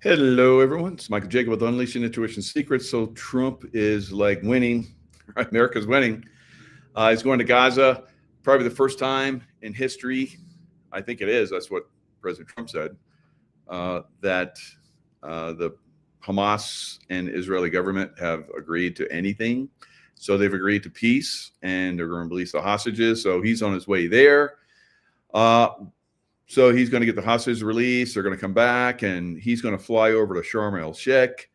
Hello, everyone. It's Michael Jaco with Unleashing Intuition Secrets. So Trump is like winning, right? America's winning. He's going to Gaza, probably the first time in history. I think it is. That's what President Trump said, that the Hamas and Israeli government have agreed to anything. So they've agreed to peace, and they're going to release the hostages. So he's on his way there. So he's going to get the hostages released. They're going to come back, and he's going to fly over to Sharm el-Sheikh.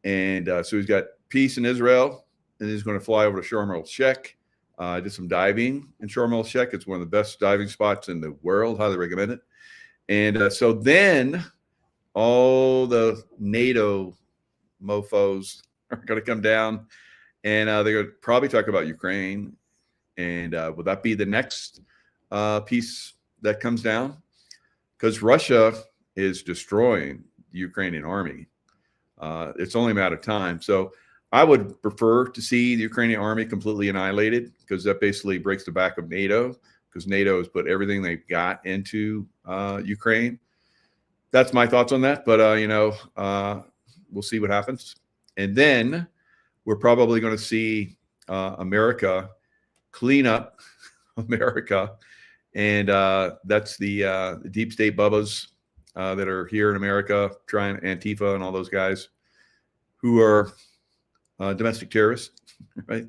And so he's got peace in Israel, and he's going to fly over to Sharm el-Sheikh. I did some diving in Sharm el-Sheikh. It's one of the best diving spots in the world. Highly recommend it. And so then all the NATO mofos are going to come down, and they're going to probably talk about Ukraine. And will that be the next piece that comes down? Because Russia is destroying the Ukrainian army. It's only a matter of time. So I would prefer to see the Ukrainian army completely annihilated, because that basically breaks the back of NATO, because NATO has put everything they've got into Ukraine. That's my thoughts on that. But, we'll see what happens. And then we're probably going to see America clean up America. And that's the deep state bubbas that are here in America, trying Antifa and all those guys who are domestic terrorists, right?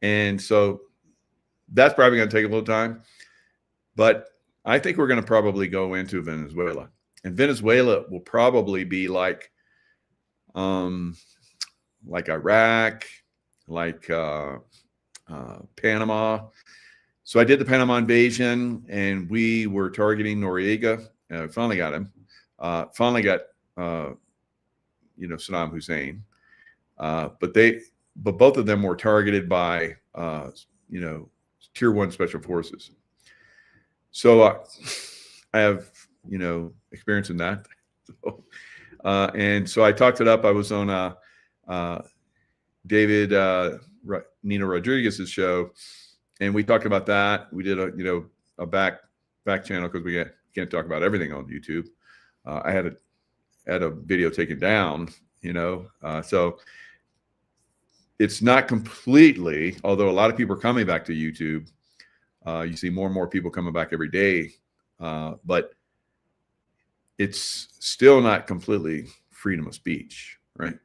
And so that's probably going to take a little time. But I think we're going to probably go into Venezuela. And Venezuela will probably be like Iraq, like Panama. So I did the Panama invasion, and we were targeting Noriega. Finally got him. Finally got Saddam Hussein. But both of them were targeted by Tier 1 special forces. So I have experience in that. And so I talked it up. I was on David Nino Rodriguez's show. And we talked about that. We did a back channel, because we can't talk about everything on YouTube. I had a video taken down, so it's not completely, although a lot of people are coming back to YouTube. You see more and more people coming back every day, but it's still not completely freedom of speech, right?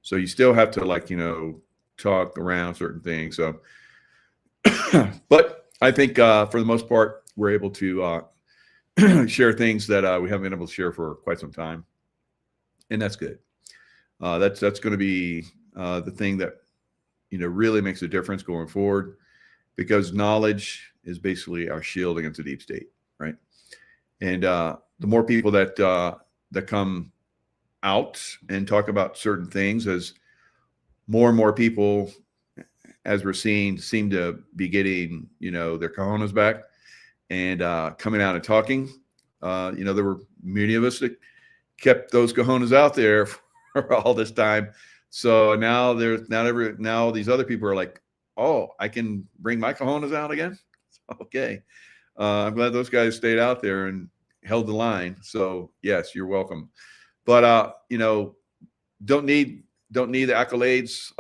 So you still have to talk around certain things. So. But I think for the most part, we're able to share things that we haven't been able to share for quite some time. And that's good. That's going to be the thing that, really makes a difference going forward, because knowledge is basically our shield against the deep state, right? And the more people that come out and talk about certain things, as more and more people, as we're seeing, seem to be getting, their cojones back and coming out and talking. There were many of us that kept those cojones out there for all this time. So now now these other people are like, oh, I can bring my cojones out again. Okay. I'm glad those guys stayed out there and held the line. So yes, you're welcome. But, don't need the accolades.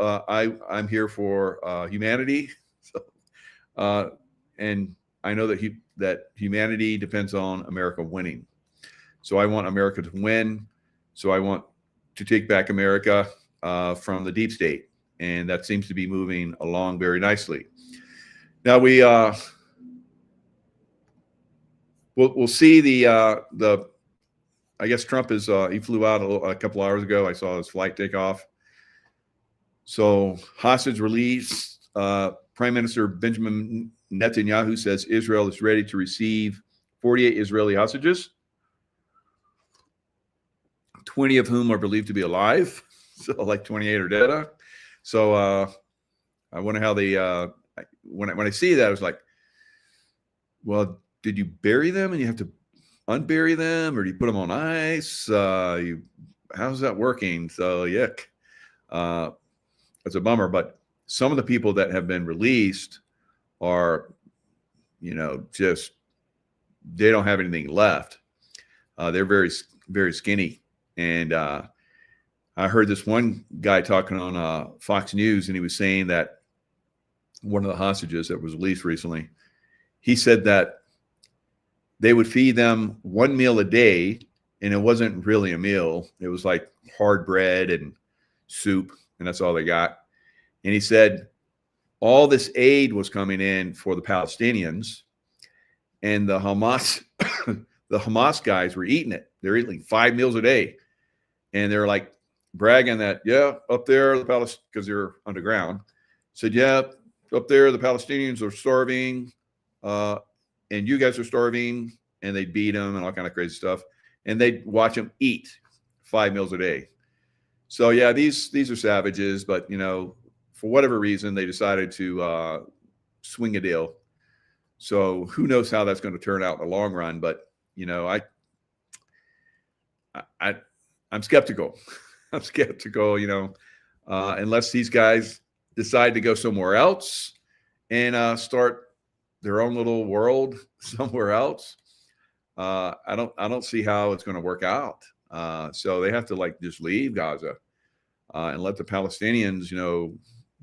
I'm here for humanity. So, and I know that humanity depends on America winning. So I want America to win. So I want to take back America from the deep state. And that seems to be moving along very nicely. Now we'll see the I guess Trump is he flew out a couple hours ago. I saw his flight take off. So hostage release, Prime Minister Benjamin Netanyahu says Israel is ready to receive 48 Israeli hostages, 20 of whom are believed to be alive. So like 28 are dead. So I wonder how they, when I see that, I was like, well, did you bury them and you have to unbury them, or do you put them on ice? How's that working? So yuck. It's a bummer, but some of the people that have been released are, just, they don't have anything left. They're very, very skinny, And I heard this one guy talking on Fox News, and he was saying that one of the hostages that was released recently, he said that they would feed them one meal a day, and it wasn't really a meal. It was like hard bread and soup, and that's all they got. And he said all this aid was coming in for the Palestinians, and the Hamas, the Hamas guys were eating it. They're eating 5 meals a day, and they're like bragging that, yeah, up there, the Palestinians, because they're underground, said, yeah, up there, the Palestinians are starving, and you guys are starving, and they beat them and all kind of crazy stuff. And they'd watch them eat 5 meals a day. So yeah, these are savages, but you know, for whatever reason, they decided to swing a deal. So who knows how that's going to turn out in the long run? But you know, I'm skeptical. I'm skeptical. You know, unless these guys decide to go somewhere else and start their own little world somewhere else. I don't see how it's going to work out. So they have to like just leave Gaza and let the Palestinians, you know,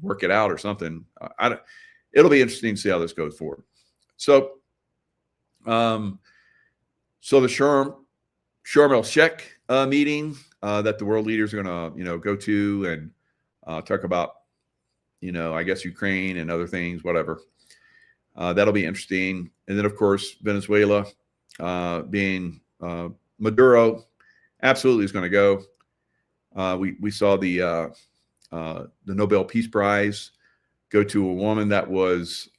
work it out or something. It'll be interesting to see how this goes forward. So, so the Sharm el-Sheikh meeting that the world leaders are going to, you know, go to and talk about, you know, I guess Ukraine and other things, whatever. That'll be interesting. And then, of course, Venezuela being Maduro absolutely is going to go. We saw the Nobel Peace Prize go to a woman that was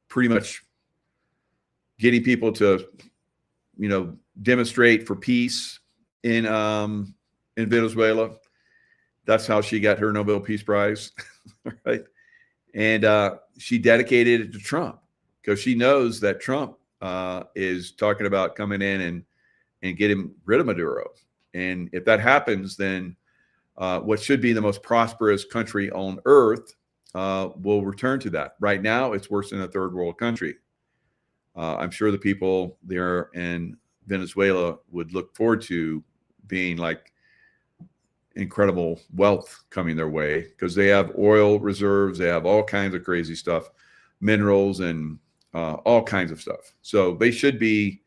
pretty much getting people to, you know, demonstrate for peace in Venezuela. That's how she got her Nobel Peace Prize, right? And she dedicated it to Trump because she knows that Trump is talking about coming in and getting rid of Maduro. And if that happens, then what should be the most prosperous country on earth will return to that. Right now, it's worse than a third world country. I'm sure the people there in Venezuela would look forward to being like incredible wealth coming their way because they have oil reserves. They have all kinds of crazy stuff, minerals and all kinds of stuff. So they should be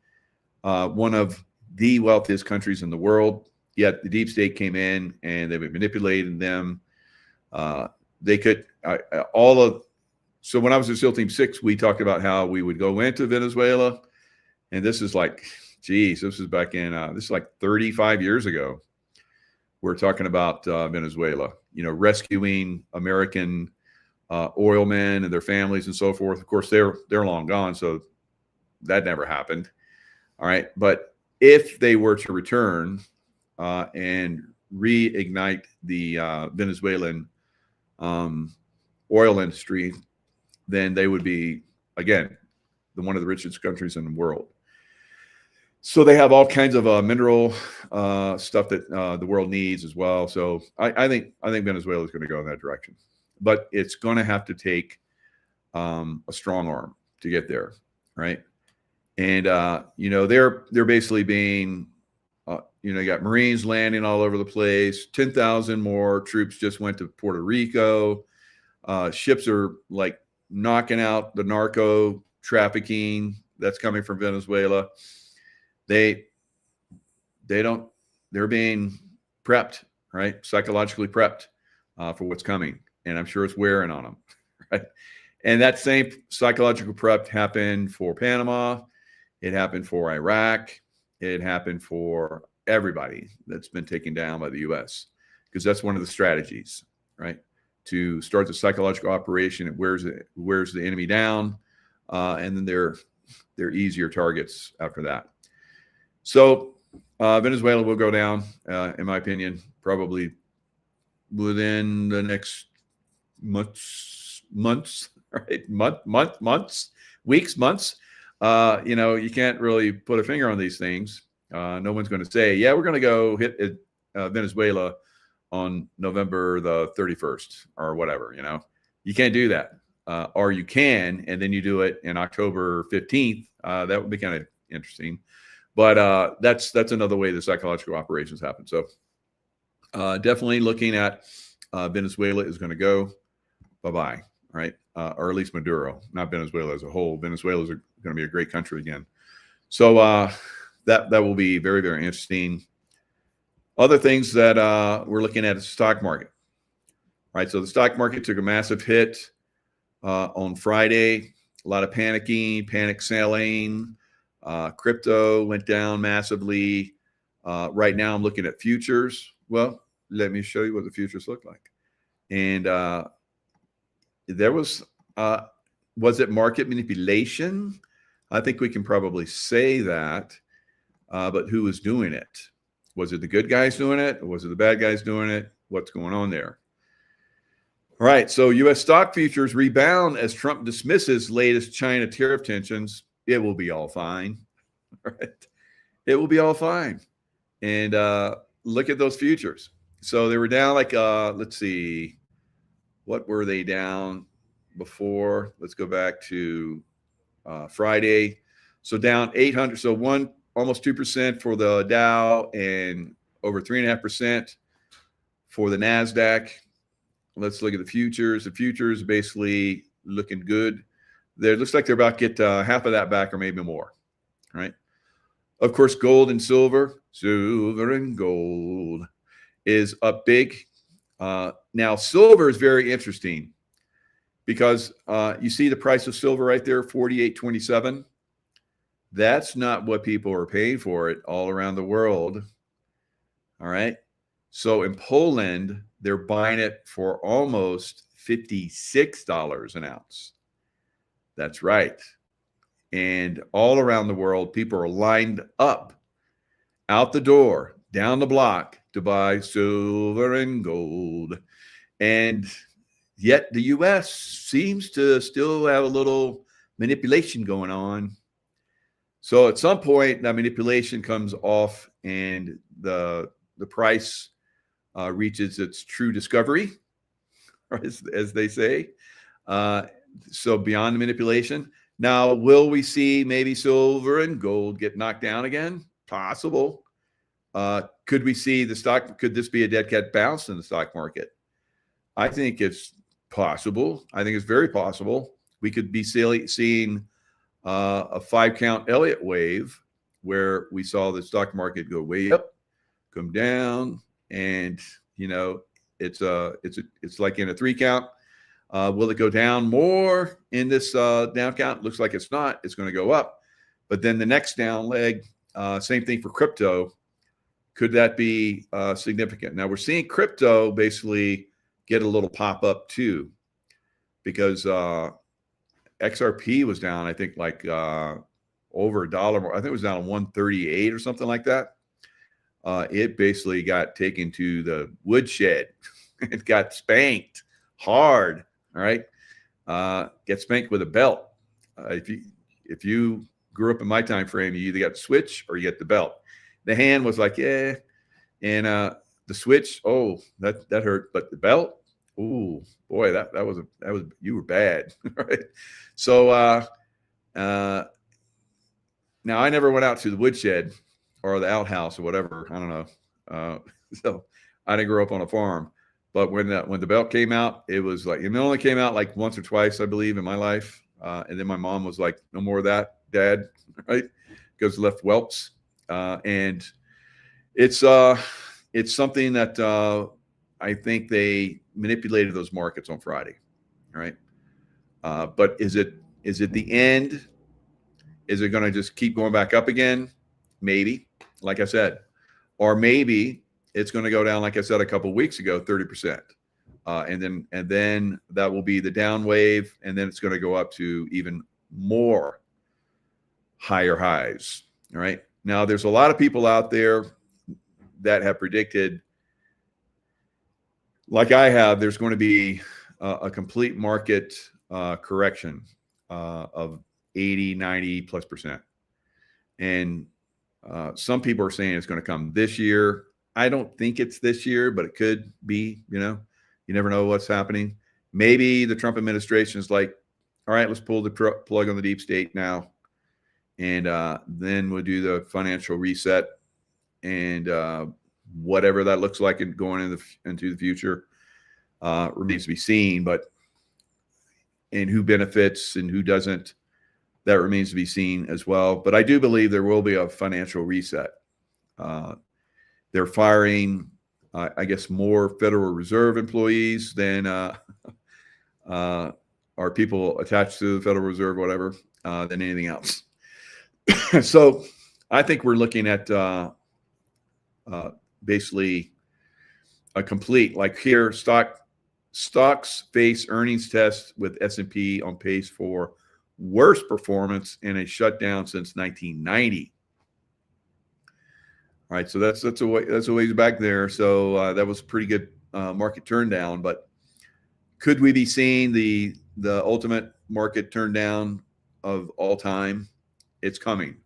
one of the wealthiest countries in the world. Yet the deep state came in and they've been manipulating them. They could so when I was in SEAL Team 6, we talked about how we would go into Venezuela, and this is like, geez, this is back in this is like 35 years ago. We're talking about Venezuela, you know, rescuing American oil men and their families and so forth. Of course, they're long gone, so that never happened. All right, but if they were to return and reignite the Venezuelan oil industry, then they would be, again, one of the richest countries in the world. So they have all kinds of mineral stuff that the world needs as well. So I think Venezuela is going to go in that direction, but it's going to have to take a strong arm to get there, right? And you know, they're basically being you know, you got Marines landing all over the place. 10,000 more troops just went to Puerto Rico. Ships are like knocking out the narco trafficking that's coming from Venezuela. They're being prepped, right? Psychologically prepped for what's coming. And I'm sure it's wearing on them, right? And that same psychological prep happened for Panama. It happened for Iraq. It happened for everybody that's been taken down by the U.S. because that's one of the strategies, right? To start the psychological operation, it wears the enemy down, and then they're easier targets after that. So Venezuela will go down, in my opinion, probably within the next months, right? Months, weeks, months. You know, you can't really put a finger on these things. No one's going to say, yeah, we're going to go hit Venezuela on November the 31st or whatever. You know, you can't do that. Or you can, and then you do it in October 15th. That would be kind of interesting. But that's another way the psychological operations happen. So definitely looking at Venezuela is going to go bye-bye, right? Or at least Maduro, not Venezuela as a whole. Venezuela is going to be a great country again. So that will be very, very interesting. Other things that we're looking at is the stock market, right? So the stock market took a massive hit on Friday. A lot of panicking, panic selling. Crypto went down massively. Right now I'm looking at futures. Well, let me show you what the futures look like. And there was it market manipulation? I think we can probably say that. But who was doing it? Was it the good guys doing it? Or was it the bad guys doing it? What's going on there? All right. So U.S. stock futures rebound as Trump dismisses latest China tariff tensions. It will be all fine. All right. It will be all fine. And look at those futures. So they were down like, let's see, what were they down before? Let's go back to Friday. So down 800. So almost 2% for the Dow and over 3.5% for the NASDAQ. Let's look at the futures. The futures basically looking good. There looks like they're about to get half of that back or maybe more. All right. Of course, gold and silver and gold is up big. Now, silver is very interesting because you see the price of silver right there, $48.27. That's not what people are paying for it all around the world. All right. So in Poland, they're buying it for almost $56 an ounce. That's right. And all around the world, people are lined up out the door, down the block to buy silver and gold. And yet the U.S. seems to still have a little manipulation going on. So at some point, that manipulation comes off and the price reaches its true discovery, as they say. So beyond the manipulation. Now, will we see maybe silver and gold get knocked down again? Possible. Could we see could this be a dead cat bounce in the stock market? I think it's possible. I think it's very possible. We could be seeing a 5-count Elliott wave where we saw the stock market go way up, come down, and it's like in a 3-count. Will it go down more in this down count? Looks like it's not. It's going to go up. But then the next down leg, same thing for crypto. Could that be significant? Now we're seeing crypto basically get a little pop up too, because XRP was down, I think, like over $1 more. I think it was down to 138 or something like that. It basically got taken to the woodshed. It got spanked hard. All right. Get spanked with a belt. If you grew up in my time frame, you either got the switch or you get the belt. The hand was like, yeah. And the switch, oh, that hurt. But the belt, oh boy, that was you were bad. Right. So now I never went out to the woodshed or the outhouse or whatever. I don't know. So I didn't grow up on a farm. But when the belt came out, it was like, it only came out like once or twice, I believe, in my life. And then my mom was like, no more of that, Dad, right? Because left whelps. And it's something that I think they manipulated those markets on Friday, right? But is it the end? Is it going to just keep going back up again? Maybe, like I said, or maybe it's going to go down, like I said a couple of weeks ago, 30%, and then that will be the down wave, and then it's going to go up to even more higher highs. All right. Now, there's a lot of people out there that have predicted, like I have, there's going to be a complete market correction of 80, 90+%. And some people are saying it's going to come this year. I don't think it's this year, but it could be. You never know what's happening. Maybe the Trump administration is like, all right, let's pull the plug on the deep state now. And then we'll do the financial reset, and whatever that looks like and going into the future remains to be seen. And who benefits and who doesn't, that remains to be seen as well. But I do believe there will be a financial reset. They're firing, I guess, more Federal Reserve employees than are people attached to the Federal Reserve, whatever, than anything else. So I think we're looking at basically a complete, like here, stocks face earnings test with S&P on pace for worst performance in a shutdown since 1990. All right, so that's a ways back there. So that was a pretty good market turn down. But could we be seeing the ultimate market turn down of all time? It's coming,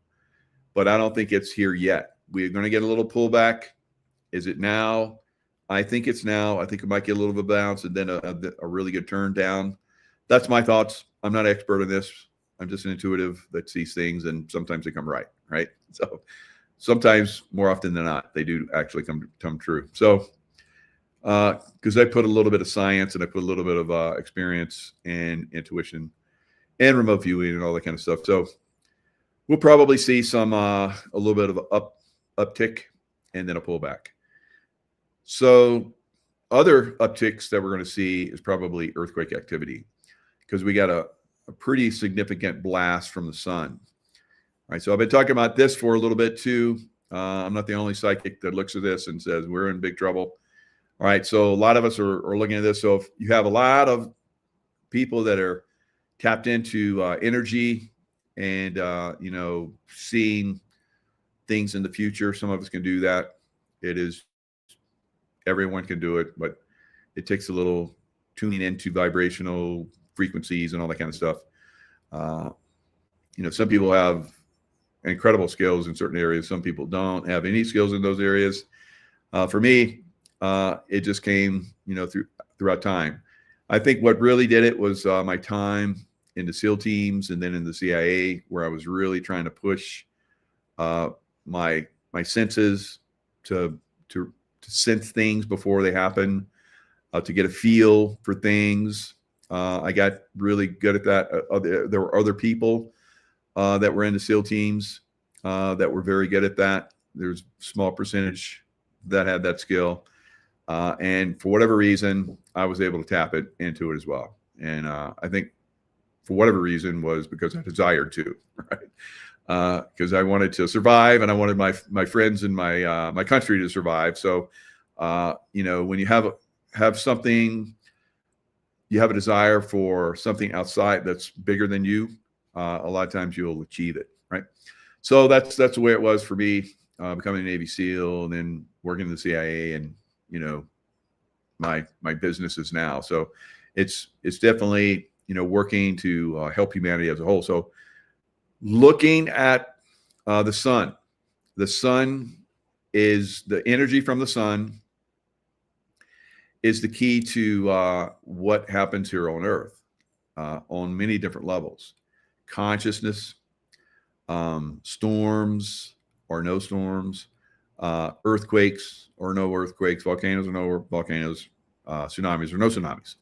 but I don't think it's here yet. We're going to get a little pullback. Is it now? I think it's now. I think it might get a little bit of bounce and then a really good turn down. That's my thoughts. I'm not an expert in this. I'm just an intuitive that sees things, and sometimes they come right? So sometimes, more often than not, they do actually come true. So because I put a little bit of science and I put a little bit of experience and intuition and remote viewing and all that kind of stuff. So we'll probably see some a little bit of an uptick and then a pullback. So other upticks that we're going to see is probably earthquake activity, because we got a pretty significant blast from the sun. All right, so I've been talking about this for a little bit too. I'm not the only psychic that looks at this and says we're in big trouble. All right, so a lot of us are looking at this. So if you have a lot of people that are tapped into energy and seeing things in the future, some of us can do that. Everyone can do it, but it takes a little tuning into vibrational frequencies and all that kind of stuff. Some people have incredible skills in certain areas. Some people don't have any skills in those areas. For me, it just came, throughout time. I think what really did it was my time in the SEAL teams and then in the CIA, where I was really trying to push my senses to sense things before they happen, to get a feel for things. I got really good at that. There were other people that were in the SEAL teams that were very good at that. There's a small percentage that had that skill. And for whatever reason, I was able to tap into it as well. And I think for whatever reason was because I desired to, right? Because I wanted to survive and I wanted my friends and my country to survive. So, when you have something, you have a desire for something outside that's bigger than you, a lot of times you'll achieve it, right? So that's the way it was for me, becoming a Navy SEAL and then working in the CIA and, my businesses now. So it's definitely, working to help humanity as a whole. So looking at the sun is the energy from the sun is the key to what happens here on Earth on many different levels. Consciousness, storms or no storms, earthquakes or no earthquakes, volcanoes or no volcanoes, tsunamis or no tsunamis.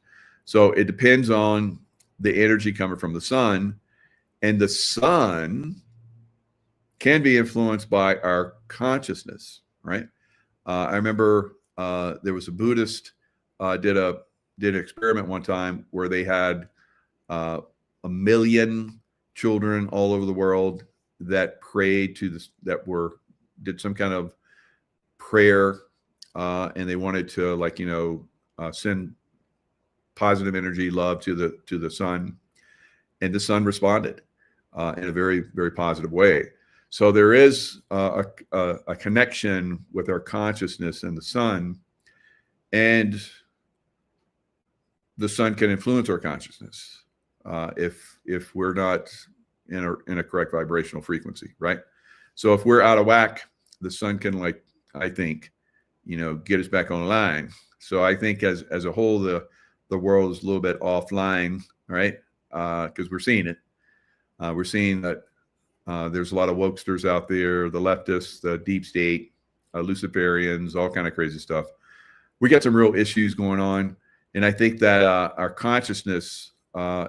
So it depends on the energy coming from the sun, and the sun can be influenced by our consciousness, right? I remember there was a Buddhist did an experiment one time where they had 1 million children all over the world that prayed to this, did some kind of prayer, and they wanted to send positive energy, love to the sun, and the sun responded in a very, very positive way. So there is a connection with our consciousness and the sun, and the sun can influence our consciousness if we're not in a correct vibrational frequency, right? So if we're out of whack, the sun can, I think, get us back on line. So I think as a whole, the world is a little bit offline, right? Because we're seeing it. We're seeing that There's a lot of wokesters out there, the leftists, the deep state, Luciferians, all kind of crazy stuff. We got some real issues going on. And I think that our consciousness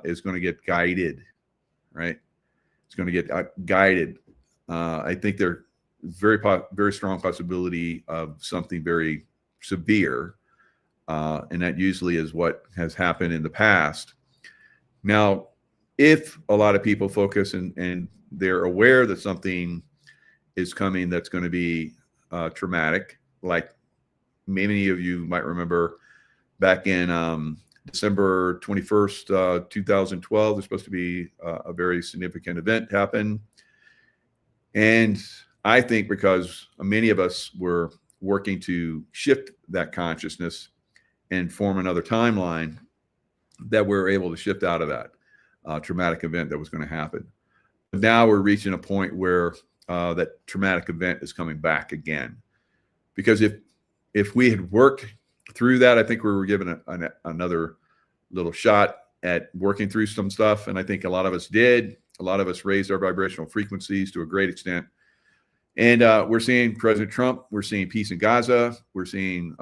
is going to get guided, right? It's going to get guided. I think there's very strong possibility of something very severe. And that usually is what has happened in the past. Now, if a lot of people focus and they're aware that something is coming that's going to be traumatic, like many of you might remember back in December 21st, 2012, there's supposed to be a very significant event happen. And I think because many of us were working to shift that consciousness and form another timeline, that we're able to shift out of that traumatic event that was going to happen. But now we're reaching a point where that traumatic event is coming back again. Because if we had worked through that, I think we were given another little shot at working through some stuff. And I think a lot of us did. A lot of us raised our vibrational frequencies to a great extent. And we're seeing President Trump. We're seeing peace in Gaza. We're seeing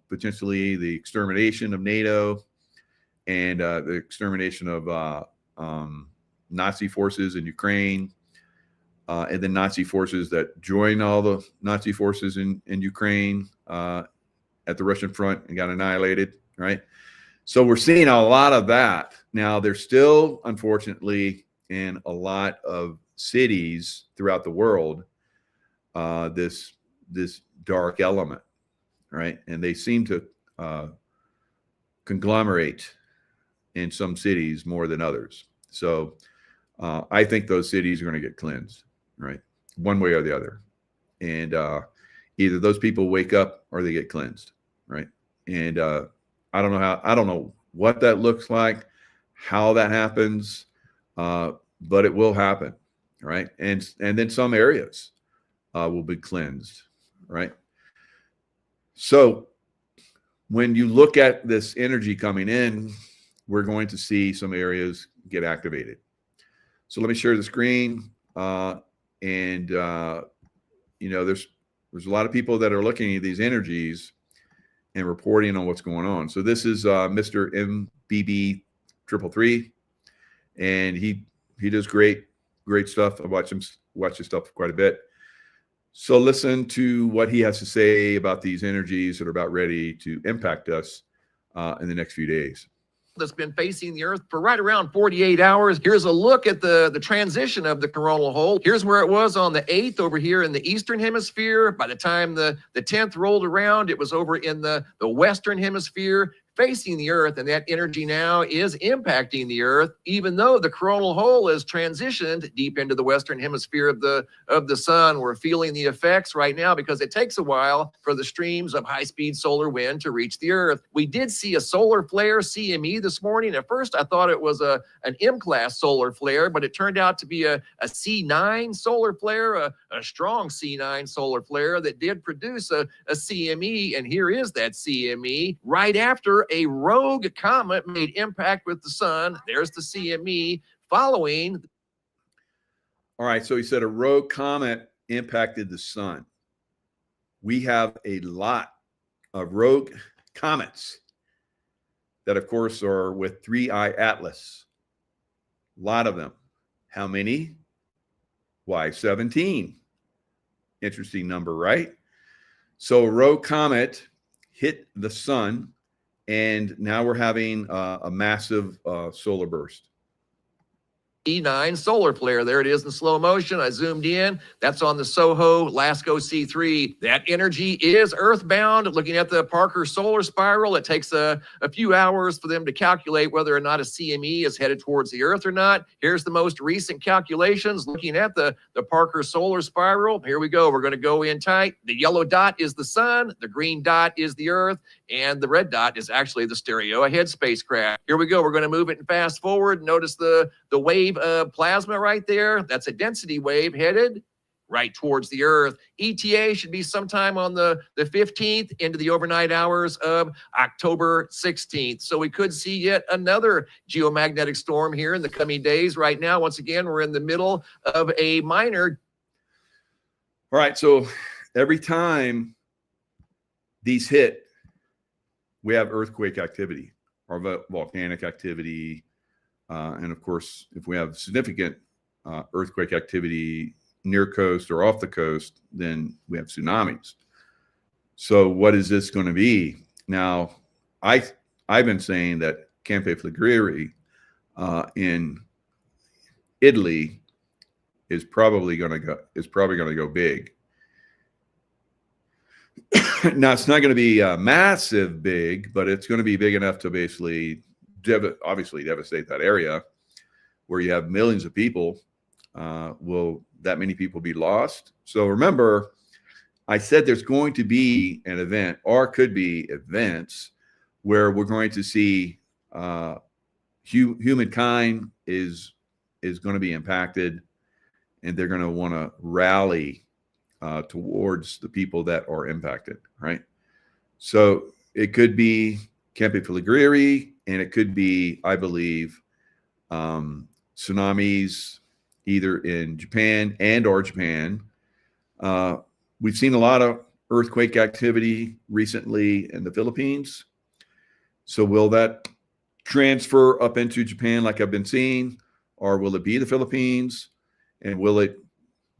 potentially the extermination of NATO and the extermination of Nazi forces in Ukraine, and then Nazi forces that join all the Nazi forces in Ukraine at the Russian front and got annihilated, right? So we're seeing a lot of that. Now, there's still, unfortunately, in a lot of cities throughout the world, this dark element, right? And they seem to conglomerate in some cities more than others. So I think those cities are going to get cleansed, right? One way or the other. And either those people wake up or they get cleansed, right? And I don't know what that looks like, how that happens, but it will happen, right? And then some areas will be cleansed, right? So when you look at this energy coming in, we're going to see some areas get activated. So let me share the screen. You know, there's a lot of people that are looking at these energies and reporting on what's going on. So this is Mr. MBB333, and he does great stuff. I watch his stuff quite a bit. So listen to what he has to say about these energies that are about ready to impact us in the next few days. That's been facing the Earth for right around 48 hours. Here's a look at the transition of the coronal hole. Here's where it was on the 8th over here in the Eastern Hemisphere. By the time the 10th rolled around, it was over in the Western Hemisphere, facing the Earth, and that energy now is impacting the Earth, even though the coronal hole has transitioned deep into the Western Hemisphere of the sun. We're feeling the effects right now because it takes a while for the streams of high-speed solar wind to reach the Earth. We did see a solar flare, CME, this morning. At first, I thought it was an M-class solar flare, but it turned out to be a C9 solar flare, a strong C9 solar flare that did produce a CME, and here is that CME right after a rogue comet made impact with the sun. There's the CME following. All right, so he said a rogue comet impacted the sun. We have a lot of rogue comets that, of course, are with 3I Atlas. A lot of them. How many? Why, 17. Interesting number, right? So a rogue comet hit the sun, and now we're having a massive solar burst. E9 solar flare. There it is in slow motion. I zoomed in. That's on the Soho Lasco C3. That energy is earthbound. Looking at the Parker solar spiral, it takes a few hours for them to calculate whether or not a CME is headed towards the Earth or not. Here's the most recent calculations looking at the Parker solar spiral. Here we go. We're going to go in tight. The yellow dot is the sun. The green dot is the Earth. And the red dot is actually the stereo ahead spacecraft. Here we go. We're going to move it and fast forward. Notice the wave of plasma right there. That's a density wave headed right towards the Earth. ETA should be sometime on the 15th into the overnight hours of October 16th. So we could see yet another geomagnetic storm here in the coming days. Right now, once again, we're in the middle of a minor. All right, so every time these hit, we have earthquake activity or volcanic activity. And of course, if we have significant earthquake activity near coast or off the coast, then we have tsunamis. So what is this going to be? Now, I've been saying that Campo Flegreri in Italy is probably going to go big. Now, it's not going to be massive big, but it's going to be big enough to basically obviously devastate that area where you have millions of people. Will that many people be lost? So remember, I said there's going to be an event, or could be events, where we're going to see humankind is going to be impacted, and they're going to want to rally towards the people that are impacted, right? So it could be Campo Flegreri, and it could be, I believe, tsunamis either in Japan or Japan. We've seen a lot of earthquake activity recently in the Philippines. So will that transfer up into Japan like I've been seeing, or will it be the Philippines? And will it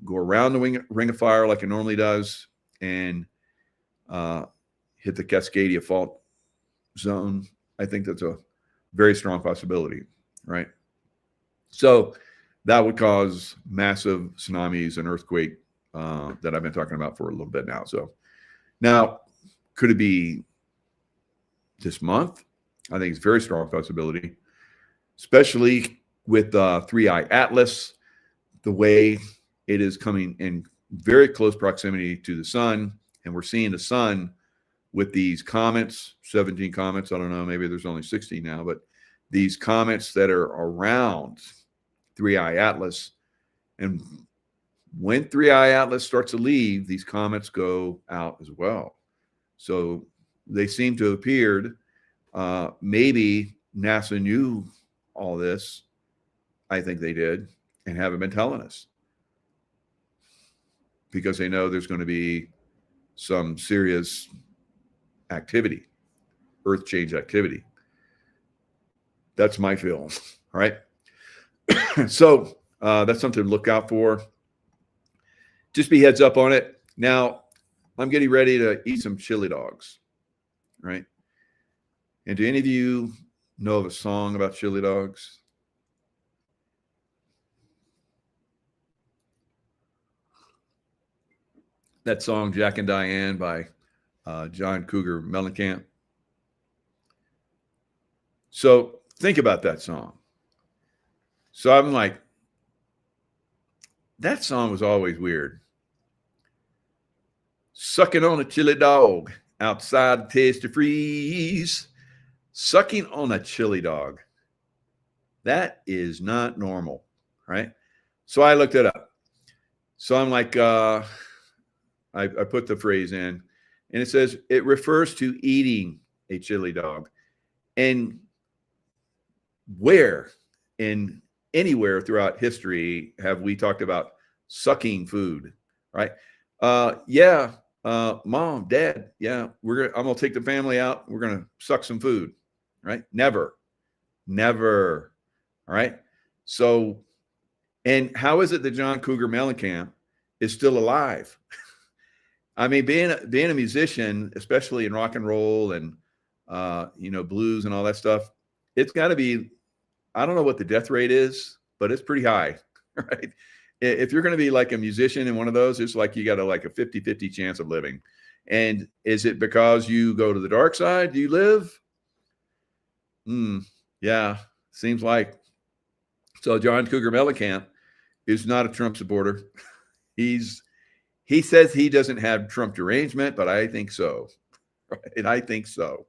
go around the ring of fire like it normally does and hit the Cascadia fault zone? I think that's a very strong possibility, right? So that would cause massive tsunamis and earthquake that I've been talking about for a little bit now. So now, could it be this month? I think it's a very strong possibility, especially with 3i Atlas, the way it is coming in very close proximity to the sun. And we're seeing the sun with these comets, 17 comets. I don't know, maybe there's only 60 now, but these comets that are around 3i Atlas. And when 3i Atlas starts to leave, these comets go out as well. So they seem to have appeared. Maybe NASA knew all this. I think they did, and haven't been telling us, because they know there's going to be some serious activity, earth change activity. That's my feeling. All right. So that's something to look out for. Just be heads up on it. Now, I'm getting ready to eat some chili dogs. Right. And do any of you know of a song about chili dogs? That song, Jack and Diane by John Cougar Mellencamp. So think about that song. So I'm like, that song was always weird. Sucking on a chili dog outside taste of freeze. Sucking on a chili dog. That is not normal, right? So I looked it up. So I'm like, I put the phrase in, and it says it refers to eating a chili dog. And where in anywhere throughout history have we talked about sucking food, right? Mom, Dad, I'm gonna take the family out. We're gonna suck some food, right? Never. All right. So, and how is it that John Cougar Mellencamp is still alive? I mean, being a musician, especially in rock and roll and blues and all that stuff, it's got to be, I don't know what the death rate is, but it's pretty high, right? If you're going to be like a musician in one of those, it's like you got like a 50-50 chance of living. And is it because you go to the dark side? Do you live? Yeah, seems like. So John Cougar Mellencamp is not a Trump supporter. He says he doesn't have Trump derangement, but I think so. Right? I think so.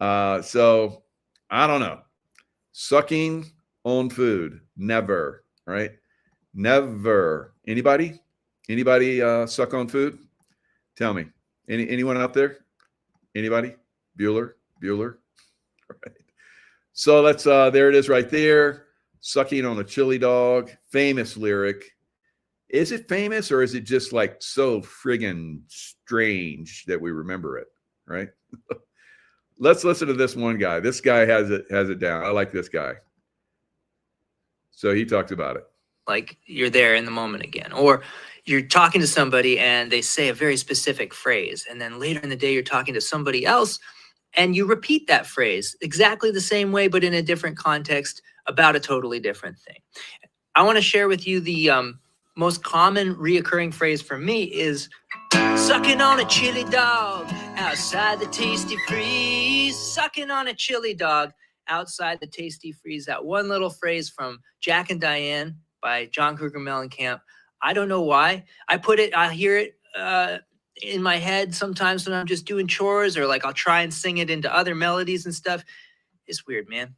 So I don't know. Sucking on food. Never. Right? Never. Anybody? Anybody suck on food? Tell me. Anyone out there? Anybody? Bueller? All right. So let's there it is right there. Sucking on a chili dog. Famous lyric. Is it famous, or is it just like so friggin' strange that we remember it? Right? Let's listen to this one guy. This guy has it down. I like this guy. So he talks about it. Like you're there in the moment again, or you're talking to somebody and they say a very specific phrase, and then later in the day you're talking to somebody else and you repeat that phrase exactly the same way but in a different context about a totally different thing. I want to share with you the most common reoccurring phrase for me is sucking on a chili dog outside the tasty freeze. Sucking on a chili dog outside the tasty freeze. That one little phrase from Jack and Diane by John Cougar Mellencamp. I don't know why. I hear it in my head sometimes when I'm just doing chores, or like I'll try and sing it into other melodies and stuff. It's weird, man.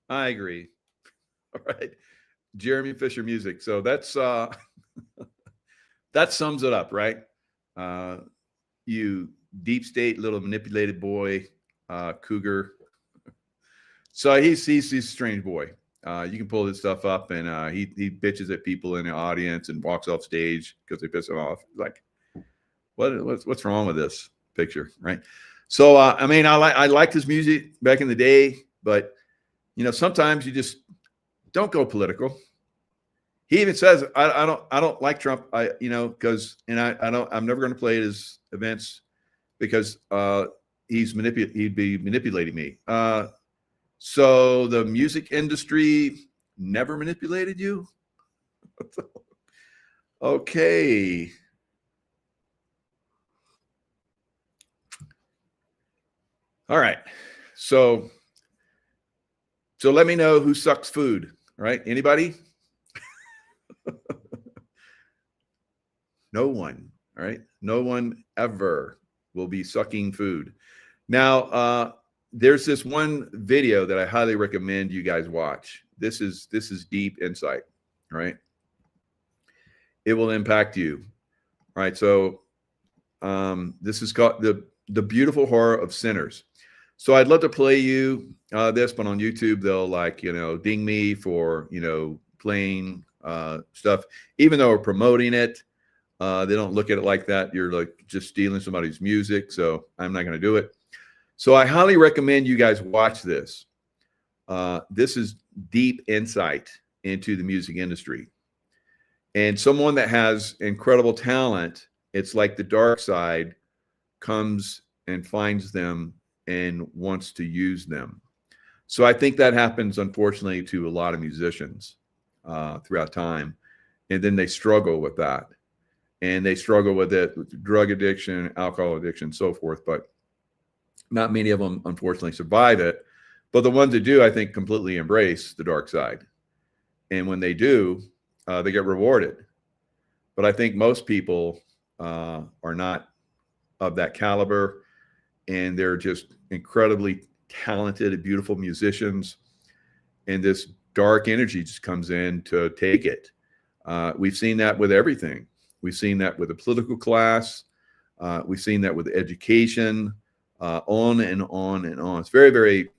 I agree. All right. Jeremy Fisher music. So that's that sums it up, right? You deep state little manipulated boy, Cougar. So he's a strange boy. You can pull this stuff up, and he bitches at people in the audience and walks off stage because they piss him off. Like, what's wrong with this picture, right? So I mean, I liked his music back in the day, but sometimes you just don't go political. He even says, I don't like Trump. Because I'm never going to play at his events because he'd be manipulating me. So the music industry never manipulated you? Okay. All right. So let me know who sucks food, right? Anybody? No one, all right? No one ever will be sucking food. Now, there's this one video that I highly recommend you guys watch. This is deep insight, right? It will impact you, right? So this is called the beautiful horror of sinners. So I'd love to play you this, but on YouTube they'll ding me for playing stuff, even though we're promoting it. They don't look at it like that. You're like just stealing somebody's music, so I'm not going to do it. So I highly recommend you guys watch this. This is deep insight into the music industry. And someone that has incredible talent, it's like the dark side comes and finds them and wants to use them. So I think that happens, unfortunately, to a lot of musicians throughout time. And then they struggle with that. And they struggle with it, with drug addiction, alcohol addiction, so forth. But not many of them, unfortunately, survive it. But the ones that do, I think, completely embrace the dark side. And when they do, they get rewarded. But I think most people are not of that caliber. And they're just incredibly talented and beautiful musicians. And this dark energy just comes in to take it. We've seen that with everything. We've seen that with the political class. We've seen that with education. On and on and on. It's very, very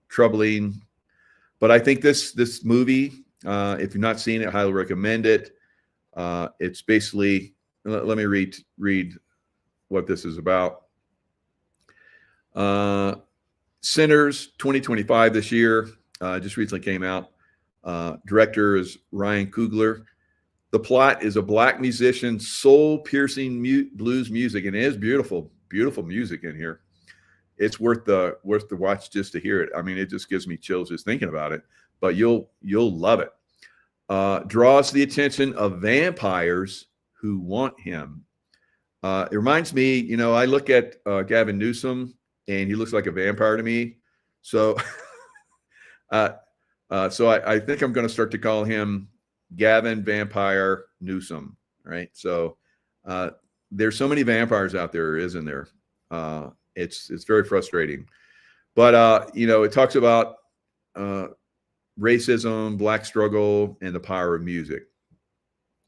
troubling. But I think this movie, if you've not seen it, I highly recommend it. It's basically, let me read what this is about. Sinners 2025 this year, just recently came out. Director is Ryan Coogler. The plot is a black musician, soul-piercing blues music, and it is beautiful, beautiful music in here. It's worth the watch just to hear it. I mean, it just gives me chills just thinking about it. But you'll love it. Draws the attention of vampires who want him. It reminds me, I look at Gavin Newsom, and he looks like a vampire to me. So, I think I'm going to start to call him Gavin Vampire Newsom, right? So there's so many vampires out there, isn't there? It's very frustrating. But it talks about Racism, Black Struggle, and the Power of Music.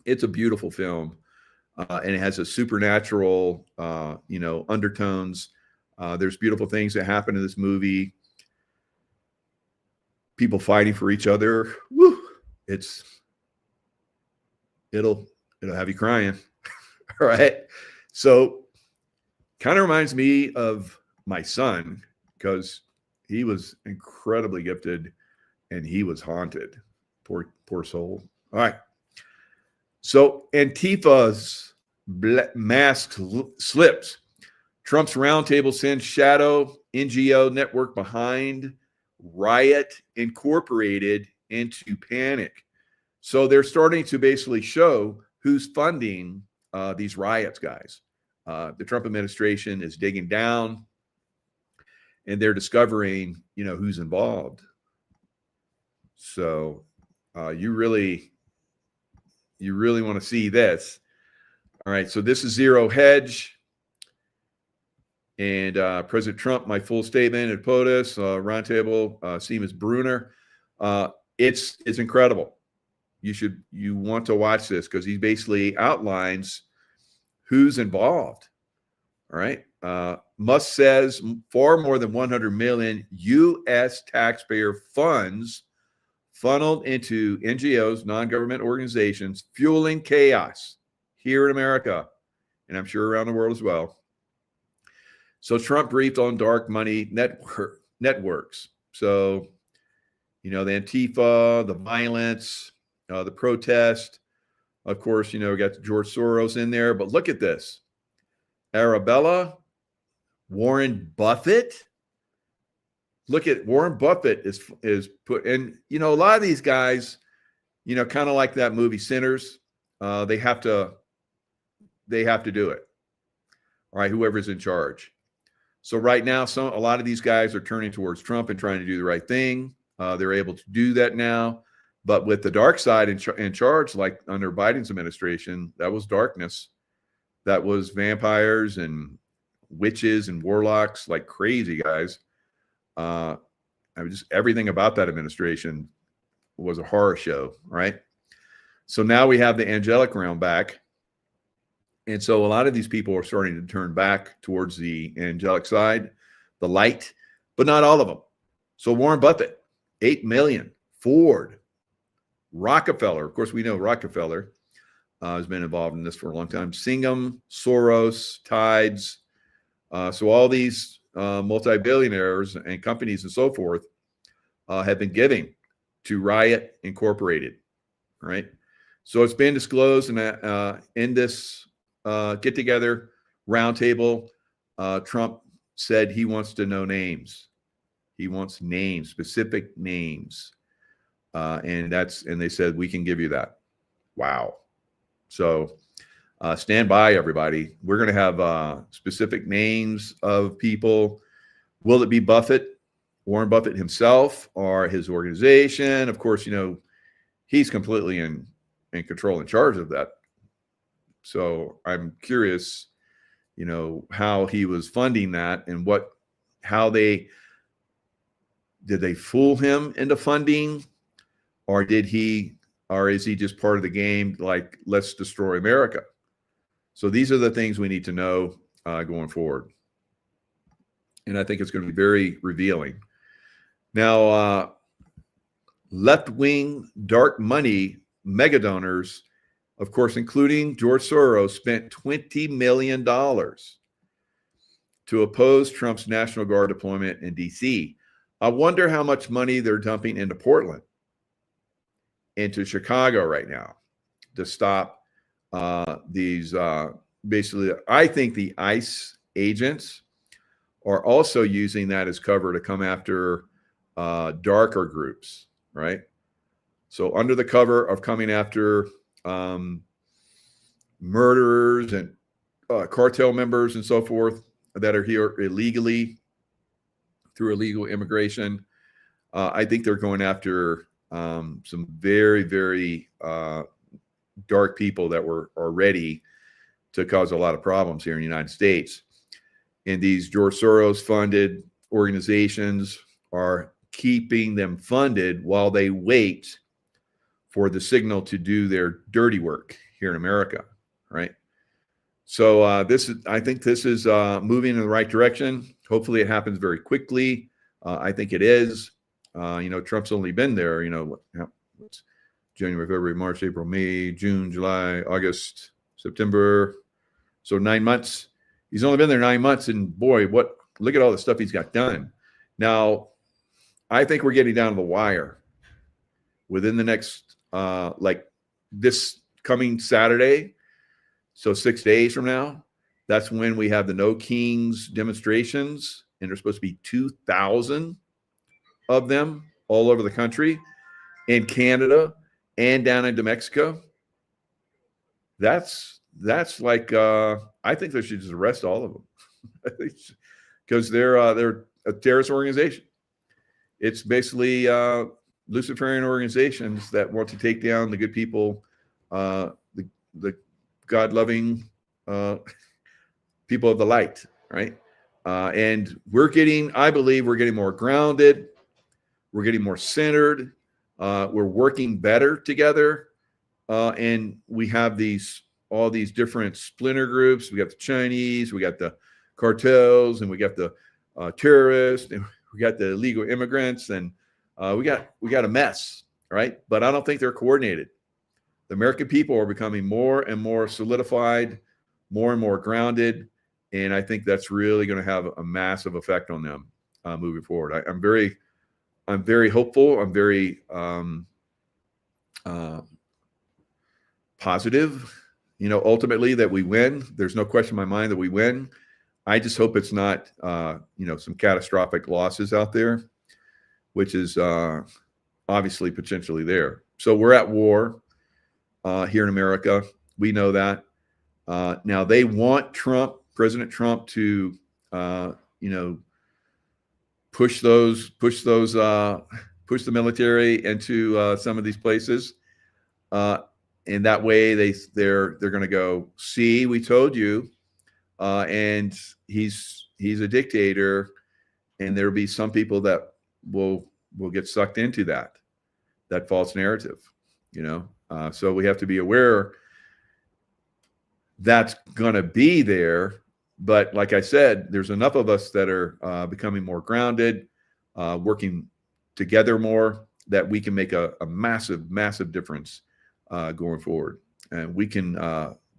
It's a beautiful film, and it has a supernatural, undertones. There's beautiful things that happen in this movie. People fighting for each other. Woo! It'll have you crying. All right. So kind of reminds me of my son, because he was incredibly gifted and he was haunted. Poor soul. All right. So Antifa's mask slips. Trump's roundtable sends shadow NGO network behind Riot Incorporated into panic. So they're starting to basically show who's funding these riots, guys. The Trump administration is digging down, and they're discovering, who's involved. So you really want to see this. All right. So this is Zero Hedge. And President Trump, my full statement at POTUS, roundtable, Seamus Bruner. It's incredible. You want to watch this, because he basically outlines who's involved. All right. Musk says far more than 100 million U.S. taxpayer funds funneled into NGOs, non-government organizations, fueling chaos here in America, and I'm sure around the world as well. So Trump briefed on dark money networks. So, the Antifa, the violence, the protest. Of course, we got George Soros in there. But look at this. Arabella, Warren Buffett. Look at Warren Buffett is put in. A lot of these guys, kind of like that movie Sinners. They have to do it. All right, whoever's in charge. So right now, a lot of these guys are turning towards Trump and trying to do the right thing. They're able to do that now. But with the dark side in charge, like under Biden's administration, that was darkness. That was vampires and witches and warlocks like crazy, guys. Just everything about that administration was a horror show, right? So now we have the angelic realm back. And so a lot of these people are starting to turn back towards the angelic side, the light, but not all of them. So Warren Buffett, 8 million. Ford, Rockefeller. Of course, we know Rockefeller has been involved in this for a long time. Singham, Soros, Tides. So all these multi-billionaires and companies and so forth have been giving to Riot Incorporated, right? So it's been disclosed in this get-together roundtable. Trump said he wants to know names. He wants names, specific names, and they said we can give you that. Wow! So stand by, everybody. We're going to have specific names of people. Will it be Buffett, Warren Buffett himself, or his organization? Of course, he's completely in control, in charge of that. So I'm curious, how he was funding that, and did they fool him into funding, or is he just part of the game? Like, let's destroy America. So these are the things we need to know going forward. And I think it's going to be very revealing. Now, left-wing dark money mega donors, of course, including George Soros, spent $20 million to oppose Trump's National Guard deployment in D.C. I wonder how much money they're dumping into Portland, into Chicago right now to stop these. Basically, I think the ICE agents are also using that as cover to come after darker groups, right? So under the cover of coming after murderers and cartel members and so forth that are here illegally through illegal immigration, I think they're going after some very, very dark people that are ready to cause a lot of problems here in the United States. And these George Soros funded organizations are keeping them funded while they wait for the signal to do their dirty work here in America, right? So I think this is moving in the right direction. Hopefully it happens very quickly. I think it is. Trump's only been there, what's January, February, March, April, May, June, July, August, September. So 9 months. He's only been there 9 months, and boy, look at all the stuff he's got done. Now, I think we're getting down to the wire. Within the next, this coming Saturday, so 6 days from now, that's when we have the No Kings demonstrations, and there's supposed to be 2,000 of them all over the country, in Canada and down into Mexico. That's like, I think they should just arrest all of them because they're a terrorist organization. It's basically Luciferian organizations that want to take down the good people, the God-loving people of the light, right? And I believe we're getting more grounded. We're getting more centered. We're working better together. And we have all these different splinter groups. We got the Chinese, we got the cartels, and we got the terrorists, and we got the illegal immigrants, and we got a mess, right? But I don't think they're coordinated. The American people are becoming more and more solidified, more and more grounded, and I think that's really going to have a massive effect on them moving forward. I'm very hopeful. I'm very positive, ultimately that we win. There's no question in my mind that we win. I just hope it's not, some catastrophic losses out there, which is obviously potentially there. So we're at war here in America. We know that. Now they want President Trump to, push the military into some of these places. And that way they're going to go, see, we told you. And he's a dictator, and there'll be some people that will get sucked into that false narrative, so we have to be aware that's going to be there. But like I said, there's enough of us that are becoming more grounded, working together more, that we can make a massive difference going forward. And we can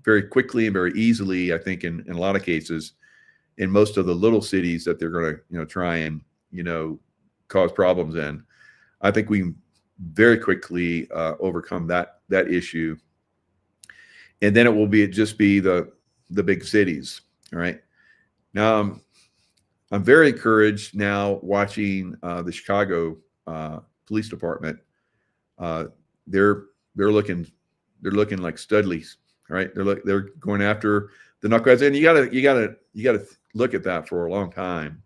very quickly and very easily, I think, in a lot of cases, in most of the little cities that they're going to, try and, cause problems in, I think we can very quickly overcome that issue. And then it will just be the big cities. All right. Now, I'm very encouraged now watching the Chicago Police Department. They're looking like Studleys. All right, they're going after the knuckleheads, and you gotta look at that for a long time.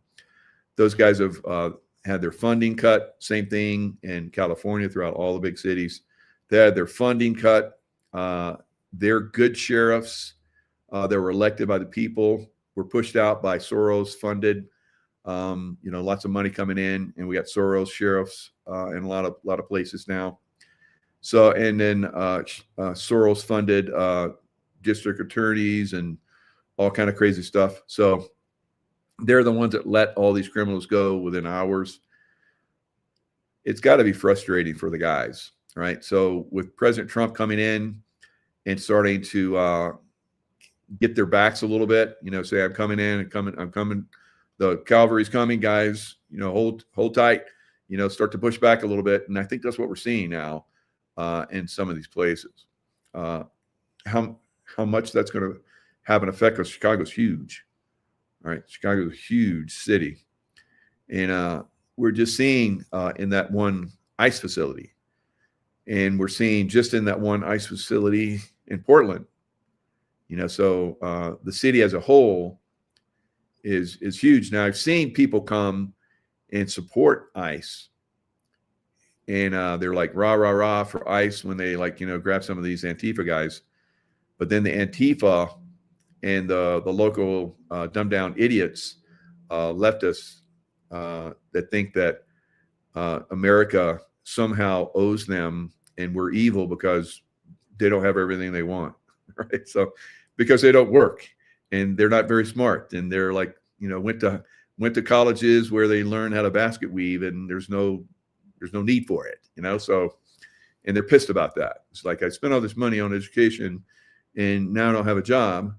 Those guys have had their funding cut. Same thing in California, throughout all the big cities. They had their funding cut. They're good sheriffs. They were elected by the people. Were pushed out by Soros funded. Lots of money coming in, and we got Soros sheriffs in a lot of places now. So, and then Soros funded district attorneys and all kind of crazy stuff. So they're the ones that let all these criminals go within hours. It's got to be frustrating for the guys, right? So with President Trump coming in and starting to get their backs a little bit, say, I'm coming in, I'm coming, the cavalry's coming, guys, hold tight, start to push back a little bit. And I think that's what we're seeing now. In some of these places, how much that's going to have an effect, because Chicago's huge. All right, Chicago's a huge city, and we're just seeing in that one ICE facility, and we're seeing just in that one ICE facility in Portland. So the city as a whole is huge. Now I've seen people come and support ICE. And they're like rah, rah, rah for ICE when they grab some of these Antifa guys. But then the Antifa and the local dumbed down idiots, leftists that think that America somehow owes them, and we're evil because they don't have everything they want, right? So because they don't work and they're not very smart, and they're like, went to colleges where they learn how to basket weave, and there's no need for it, so, and they're pissed about that. It's like, I spent all this money on education and now I don't have a job.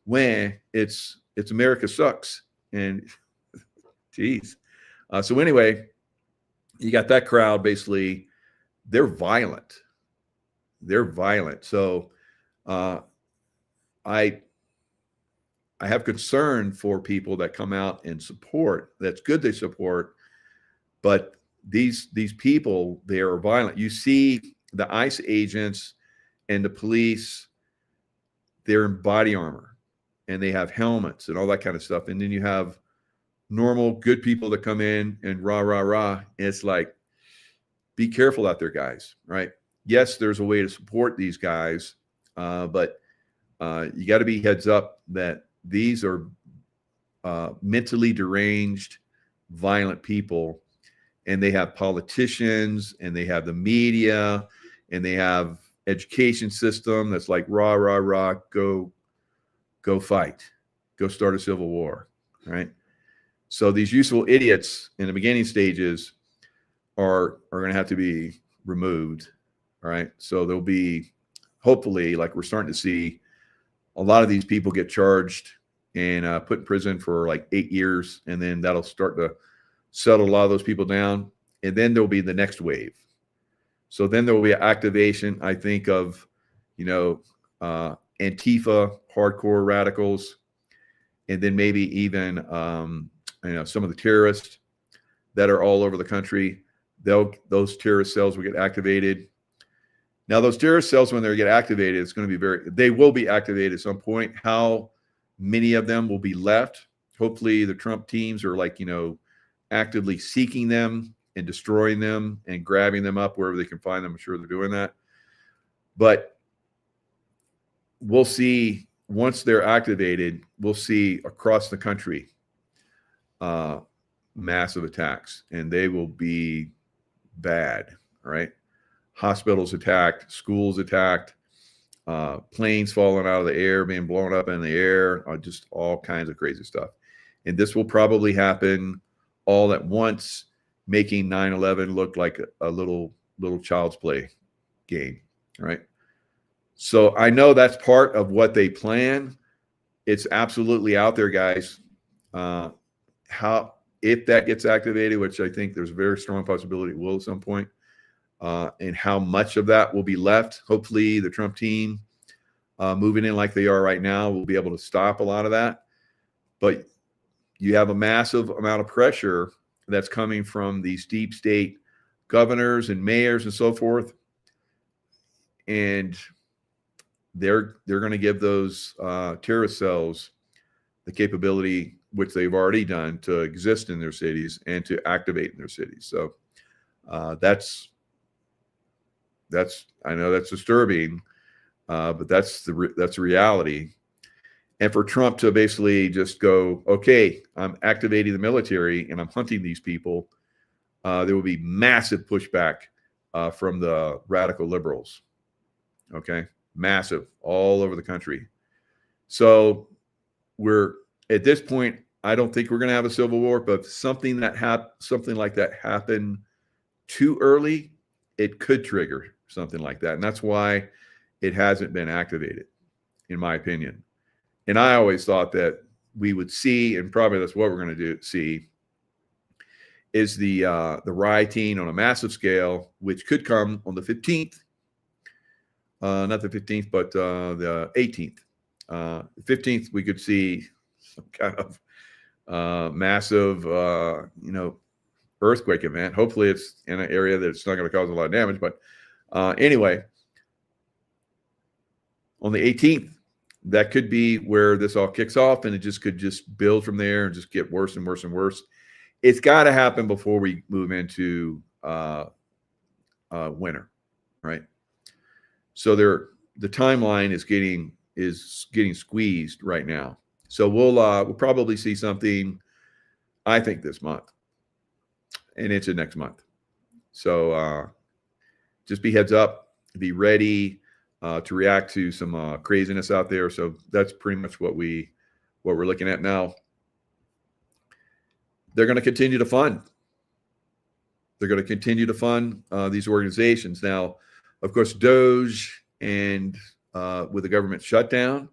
When it's America sucks. And geez. So anyway, you got that crowd. Basically, they're violent. So I have concern for people that come out and support. That's good, they support, but these people, they are violent. You see the ICE agents and the police, they're in body armor and they have helmets and all that kind of stuff. And then you have normal, good people that come in and rah, rah, rah. And it's like, be careful out there, guys, right? Yes, there's a way to support these guys, but you got to be heads up that these are mentally deranged, violent people, and they have politicians, and they have the media, and they have education system that's like rah, rah, rah, go fight, go start a civil war, right? So these useful idiots in the beginning stages are going to have to be removed, all right? So there'll be, hopefully, like we're starting to see, a lot of these people get charged and put in prison for like 8 years, and then that'll start to settle a lot of those people down. And then there'll be the next wave. So then there will be an activation, I think, of, Antifa, hardcore radicals, and then maybe even, some of the terrorists that are all over the country. Those terrorist cells will get activated. Now, those terrorist cells, when they get activated, it's going to be they will be activated at some point. How many of them will be left? Hopefully the Trump teams are like, actively seeking them and destroying them and grabbing them up wherever they can find them. I'm sure they're doing that. But we'll see, once they're activated, we'll see across the country massive attacks, and they will be bad, right? Hospitals attacked, schools attacked, planes falling out of the air, being blown up in the air, just all kinds of crazy stuff. And this will probably happen all at once, making 9/11 look like a little child's play game, right? So I know that's part of what they plan. It's absolutely out there, guys. If that gets activated, which I think there's a very strong possibility it will at some point, and how much of that will be left. Hopefully the Trump team moving in like they are right now will be able to stop a lot of that. But you have a massive amount of pressure that's coming from these deep state governors and mayors and so forth. And they're going to give those terrorist cells the capability, which they've already done, to exist in their cities and to activate in their cities. So that's I know that's disturbing, but that's the reality. And for Trump to basically just go, okay, I'm activating the military and I'm hunting these people, there will be massive pushback from the radical liberals. Okay, massive, all over the country. So we're at this point, I don't think we're going to have a civil war, but something like that happened too early, it could trigger something like that. And that's why it hasn't been activated, in my opinion. And I always thought that we would see, and probably that's what we're going to see, is the rioting on a massive scale, which could come on the 15th. Not the 15th, but the 18th. The 15th, we could see some kind of massive, earthquake event. Hopefully it's in an area that's not going to cause a lot of damage. But anyway, on the 18th, that could be where this all kicks off, and it just could just build from there and just get worse and worse and worse. It's got to happen before we move into winter, right? So the timeline is getting squeezed right now. So we'll probably see something, I think, this month. and into next month. So just be heads up, be ready to react to some craziness out there. So that's pretty much what we're looking at now. They're going to continue to fund. They're going to continue to fund these organizations. Now, of course, Doge and with the government shutdown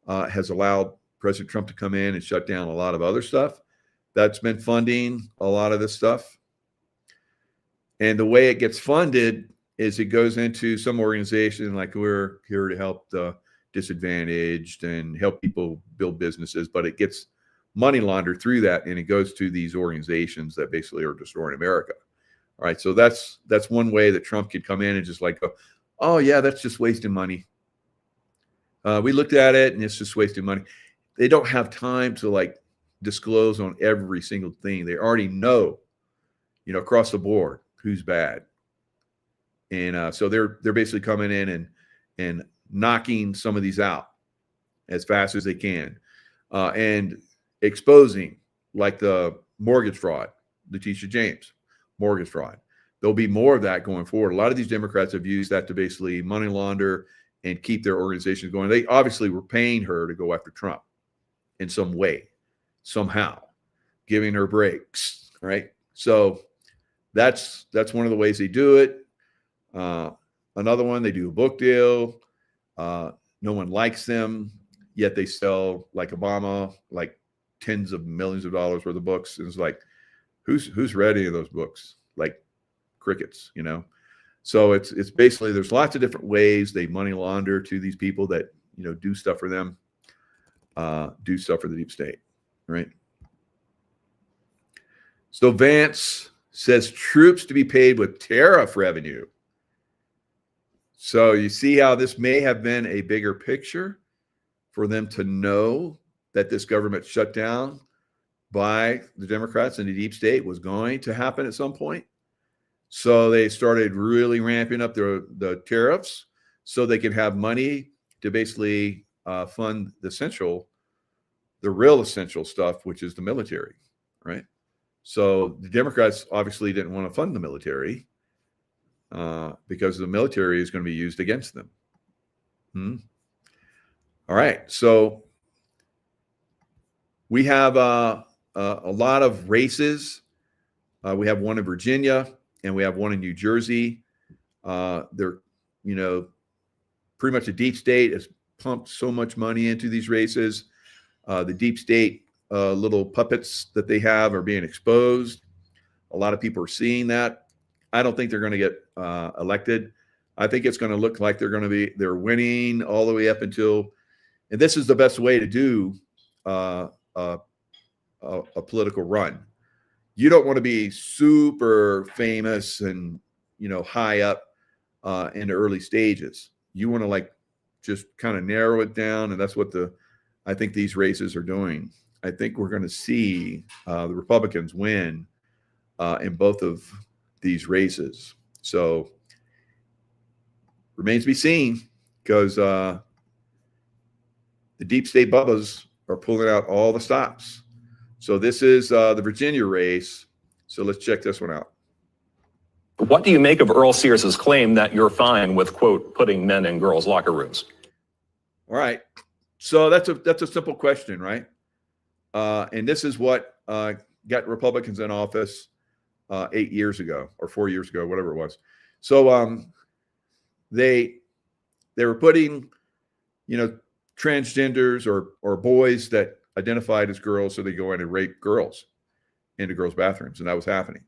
has allowed President Trump to come in and shut down a lot of other stuff. That's been funding a lot of this stuff. And the way it gets funded is it goes into some organization like we're here to help the disadvantaged and help people build businesses, but it gets money laundered through that, and it goes to these organizations that basically are destroying America. All right, so that's one way that Trump could come in and just like go, oh yeah, that's just wasting money. We looked at it and it's just wasting money. They don't have time to like disclose on every single thing. They already know, across the board who's bad. And so they're basically coming in and knocking some of these out as fast as they can, and exposing like the mortgage fraud, Letitia James, mortgage fraud. There'll be more of that going forward. A lot of these Democrats have used that to basically money launder and keep their organizations going. They obviously were paying her to go after Trump in some way, somehow, giving her breaks, right? So that's one of the ways they do it. Another one, they do a book deal. No one likes them, yet they sell, like Obama, like tens of millions of dollars worth of books. And it's like, who's read any of those books? Like crickets, So it's basically, there's lots of different ways they money launder to these people that, do stuff for them, do stuff for the deep state, right? So Vance says troops to be paid with tariff revenue. So you see how this may have been a bigger picture for them to know that this government shutdown by the Democrats and the deep state was going to happen at some point. So they started really ramping up the tariffs so they could have money to basically fund the real essential stuff, which is the military, right? So the Democrats obviously didn't want to fund the military because the military is going to be used against them. All right, so we have a lot of races. We have one in Virginia and we have one in New Jersey. They're, pretty much the deep state has pumped so much money into these races. The deep state little puppets that they have are being exposed. A lot of people are seeing that. I don't think they're going to get elected. I think it's going to look like they're winning all the way up until, and this is the best way to do a political run. You don't want to be super famous and, high up in the early stages. You want to like just kind of narrow it down. And that's what I think these races are doing. I think we're going to see the Republicans win in both of these races. So remains to be seen, because the deep state bubbas are pulling out all the stops. So this is the Virginia race. So let's check this one out. What do you make of Earl Sears's claim that you're fine with, quote, putting men in girls' locker rooms? All right. So that's a simple question, right? And this is what got Republicans in office 8 years ago or 4 years ago, whatever it was. So they were putting, transgenders or boys that identified as girls, so they go in and rape girls into girls' bathrooms, and that was happening.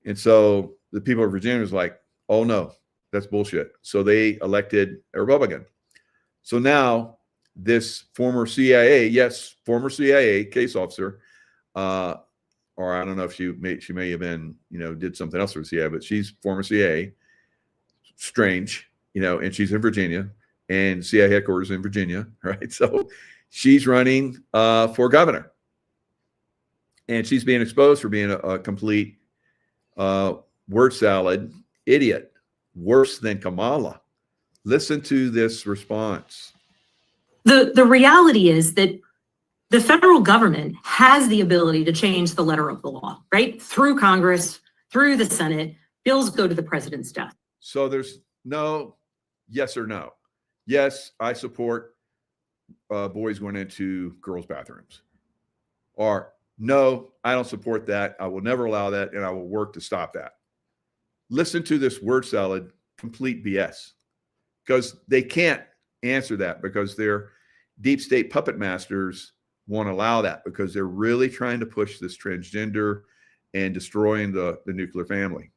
And so the people of Virginia was like, oh no, that's bullshit. So they elected a Republican. So now this former CIA case officer, or I don't know if she may have been, did something else for the CIA, but she's former CIA, strange, and she's in Virginia, and CIA headquarters in Virginia, right? So she's running for governor, and she's being exposed for being a complete word salad idiot, worse than Kamala. Listen to this response. The reality is that The federal government has the ability to change the letter of the law, right? Through Congress, through the Senate, bills go to the president's desk. So there's no yes or no. Yes, I support boys going into girls' bathrooms. Or no, I don't support that. I will never allow that, and I will work to stop that. Listen to this word salad, complete BS, because they can't answer that because their deep state puppet masters won't allow that because they're really trying to push this transgender and destroying the nuclear family.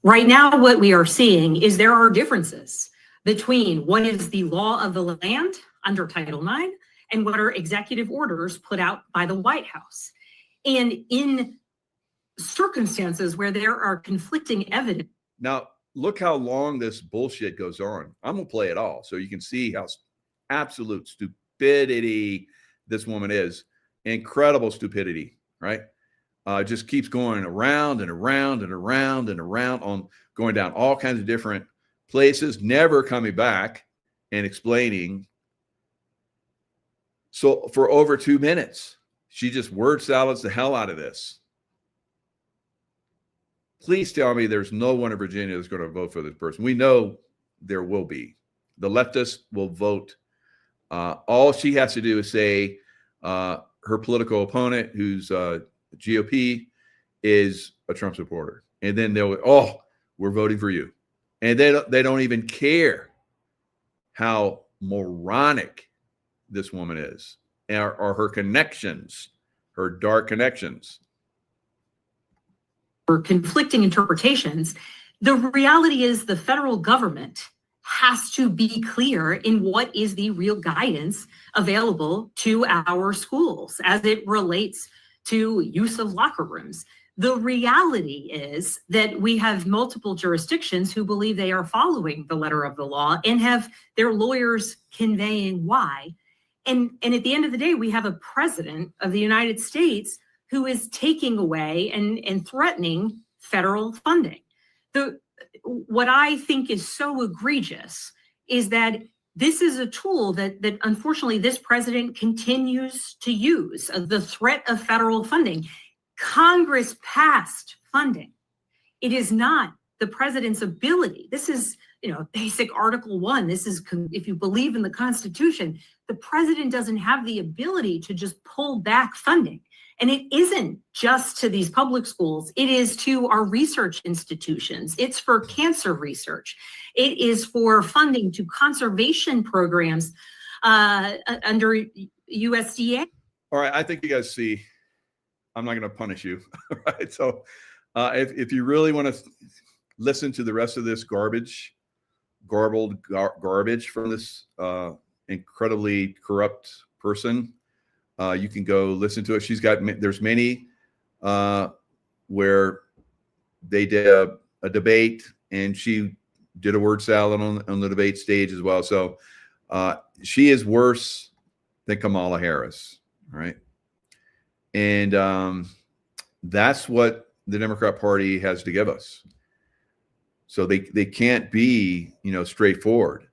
Right now, what we are seeing is there are differences between what is the law of the land under Title IX and what are executive orders put out by the White House. And in circumstances where there are conflicting evidence. Now, look how long this bullshit goes on. I'm going to play it all so you can see how absolute stupidity this woman is. Incredible stupidity, right? Just keeps going around and around and around and around on going down all kinds of different places, never coming back and explaining. So for over 2 minutes, she just word salads the hell out of this. Please tell me there's no one in Virginia that's going to vote for this person. We know there will be. The leftists will vote. All she has to do is say her political opponent, who's GOP, is a Trump supporter. And then they'll, oh, we're voting for you. And they don't even care how moronic this woman is or her connections, her dark connections. Or conflicting interpretations, the reality is the federal government has to be clear in what is the real guidance available to our schools as it relates to use of locker rooms. The reality is that we have multiple jurisdictions who believe they are following the letter of the law and have their lawyers conveying why. And at the end of the day, we have a president of the United States who is taking away and threatening federal funding. What I think is so egregious is that this is a tool that unfortunately this president continues to use, the threat of federal funding. Congress passed funding. It is not the president's ability. This is, basic Article 1. This is, if you believe in the Constitution, the president doesn't have the ability to just pull back funding. And it isn't just to these public schools. It is to our research institutions. It's for cancer research. It is for funding to conservation programs under USDA. All right, I think you guys see, I'm not going to punish you. Right? So if you really want to listen to the rest of this garbled garbage from this incredibly corrupt person, you can go listen to it. There's many where they did a debate and she did a word salad on the debate stage as well. So she is worse than Kamala Harris, right? And that's what the Democrat Party has to give us. So they can't be, straightforward,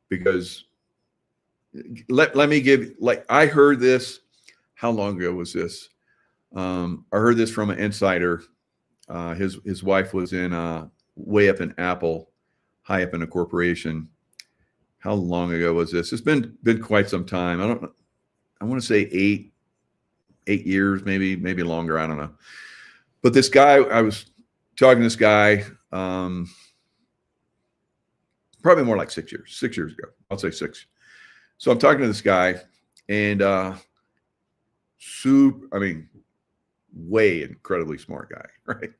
because let me give, I heard this. How long ago was this? I heard this from an insider. His wife was in way up in Apple, high up in a corporation. How long ago was this? It's been quite some time. I want to say eight years, maybe longer. I don't know. But this guy, I was talking to this guy, probably more like 6 years. 6 years ago. I'll say 6. So I'm talking to this guy, and way incredibly smart guy, right?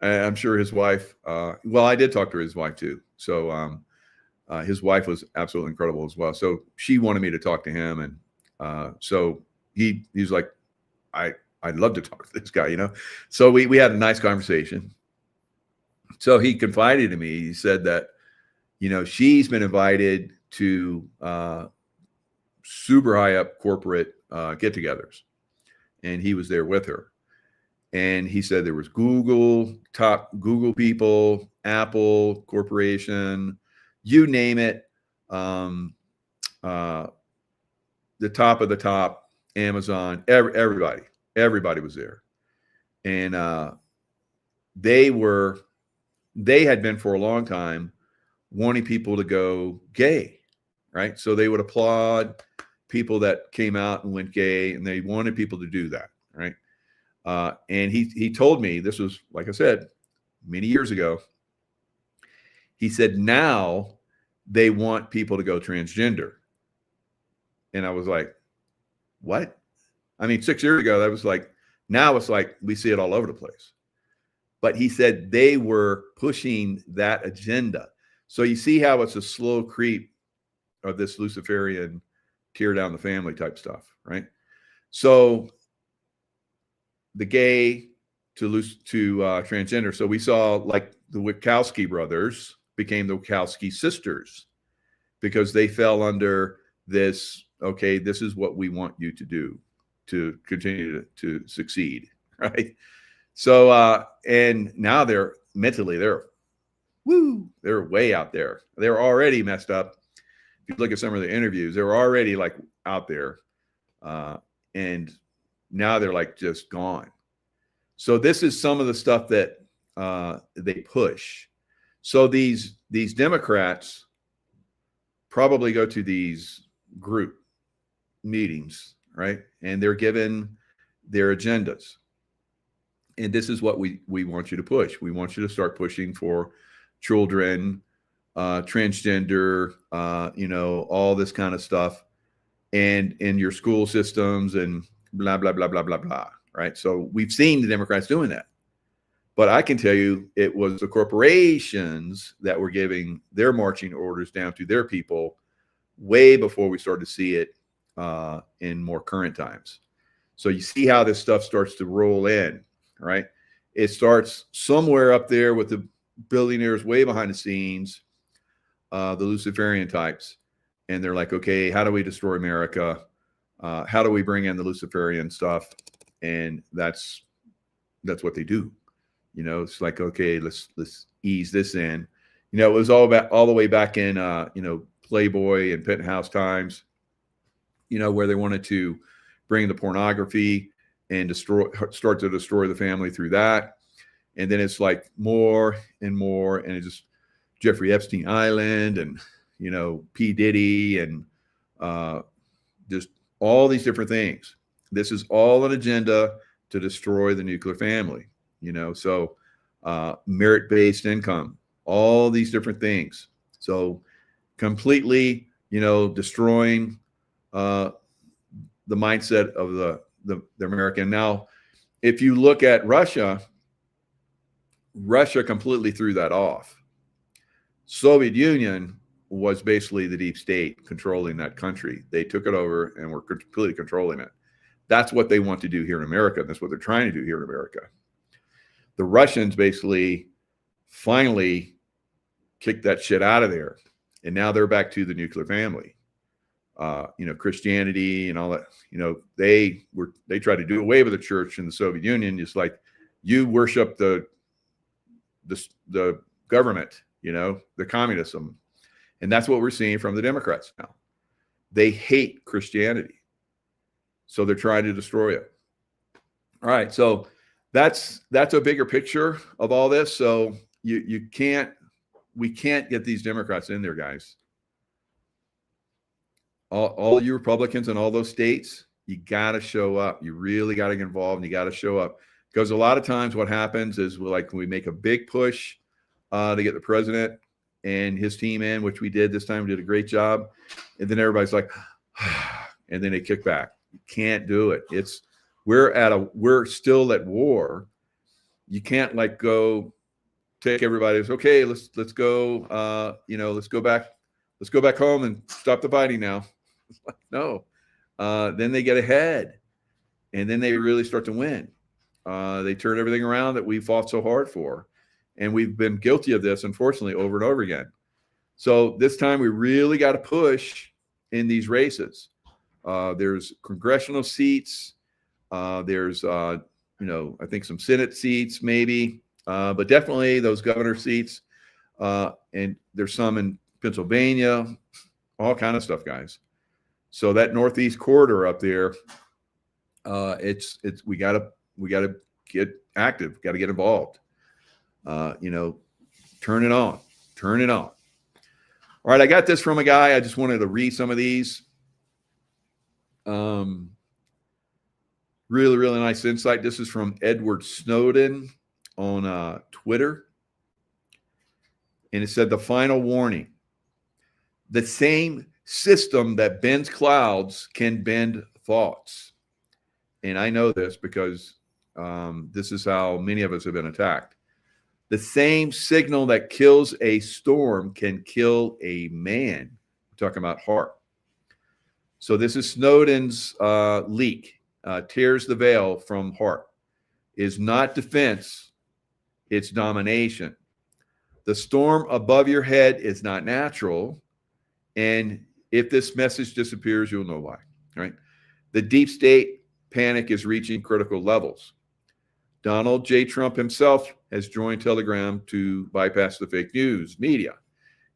And I'm sure his wife, I did talk to his wife too. So his wife was absolutely incredible as well. So she wanted me to talk to him. And so he's like, I'd love to talk to this guy, So we had a nice conversation. So he confided to me, he said that, she's been invited to super high up corporate get-togethers. And he was there with her. And he said there was top Google people, Apple Corporation, you name it, the top of the top, Amazon, everybody was there. And they had been for a long time wanting people to go gay, right? So they would applaud people that came out and went gay, and they wanted people to do that, right? And he told me, this was, like I said, many years ago, he said, now they want people to go transgender. And I was like, what? I mean, 6 years ago, that was like, now it's like we see it all over the place. But he said they were pushing that agenda. So you see how it's a slow creep of this Luciferian tear down the family type stuff, right? So the gay to transgender. So we saw like the Wachowski brothers became the Wachowski sisters because they fell under this, okay, this is what we want you to do to continue to succeed, right? So, and now they're mentally, they're way out there. They're already messed up. If you look at some of the interviews, they were already like out there. And now they're like just gone. So this is some of the stuff that they push. So these Democrats probably go to these group meetings, right? And they're given their agendas. And this is what we want you to push. We want you to start pushing for children, transgender, all this kind of stuff, and in your school systems and blah, blah, blah, blah, blah, blah, right? So we've seen the Democrats doing that. But I can tell you it was the corporations that were giving their marching orders down to their people way before we started to see it in more current times. So you see how this stuff starts to roll in, right? It starts somewhere up there with the billionaires way behind the scenes, the Luciferian types. And they're like, okay, how do we destroy America? How do we bring in the Luciferian stuff? And that's what they do. It's like, okay, let's ease this in. It was all the way back in, Playboy and Penthouse times, where they wanted to bring the pornography and start to destroy the family through that. And then it's like more and more, and it's just Jeffrey Epstein Island and, P. Diddy and just all these different things. This is all an agenda to destroy the nuclear family, so merit-based income, all these different things. So completely, destroying the mindset of the American. Now, if you look at Russia completely threw that off. Soviet Union was basically the deep state controlling that country. They took it over and were completely controlling it. That's what they want to do here in America. That's what they're trying to do here in America. The Russians basically finally kicked that shit out of there. And now they're back to the nuclear family. Christianity and all that, they tried to do away with the church in the Soviet Union. Just like you worship the government, the communism. And that's what we're seeing from the Democrats now. They hate Christianity. So they're trying to destroy it. All right. So that's a bigger picture of all this. So we can't get these Democrats in there, guys. All you Republicans in all those states, you got to show up. You really got to get involved, and you got to show up. Because a lot of times what happens is we make a big push to get the president and his team in, which we did this time. We did a great job. And then everybody's like, and then they kick back. You can't do it. We're still at war. You can't go take everybody. It's okay. Let's go. Let's go back home and stop the fighting now. No. Then they get ahead, and then they really start to win. They turn everything around that we fought so hard for. And we've been guilty of this, unfortunately, over and over again. So this time we really got to push in these races. There's congressional seats. There's, I think some Senate seats maybe, but definitely those governor seats. And there's some in Pennsylvania, all kind of stuff, guys. So that Northeast corridor up there, we gotta get active, got to get involved. Turn it on. All right, I got this from a guy. I just wanted to read some of these. Really, really nice insight. This is from Edward Snowden on Twitter. And it said, the final warning: the same system that bends clouds can bend thoughts. And I know this because this is how many of us have been attacked. The same signal that kills a storm can kill a man. We're talking about HAARP. So this is Snowden's leak. Tears the veil from HAARP. Is not defense, it's domination. The storm above your head is not natural. And if this message disappears, you'll know why, right? The deep state panic is reaching critical levels. Donald J. Trump himself has joined Telegram to bypass the fake news media.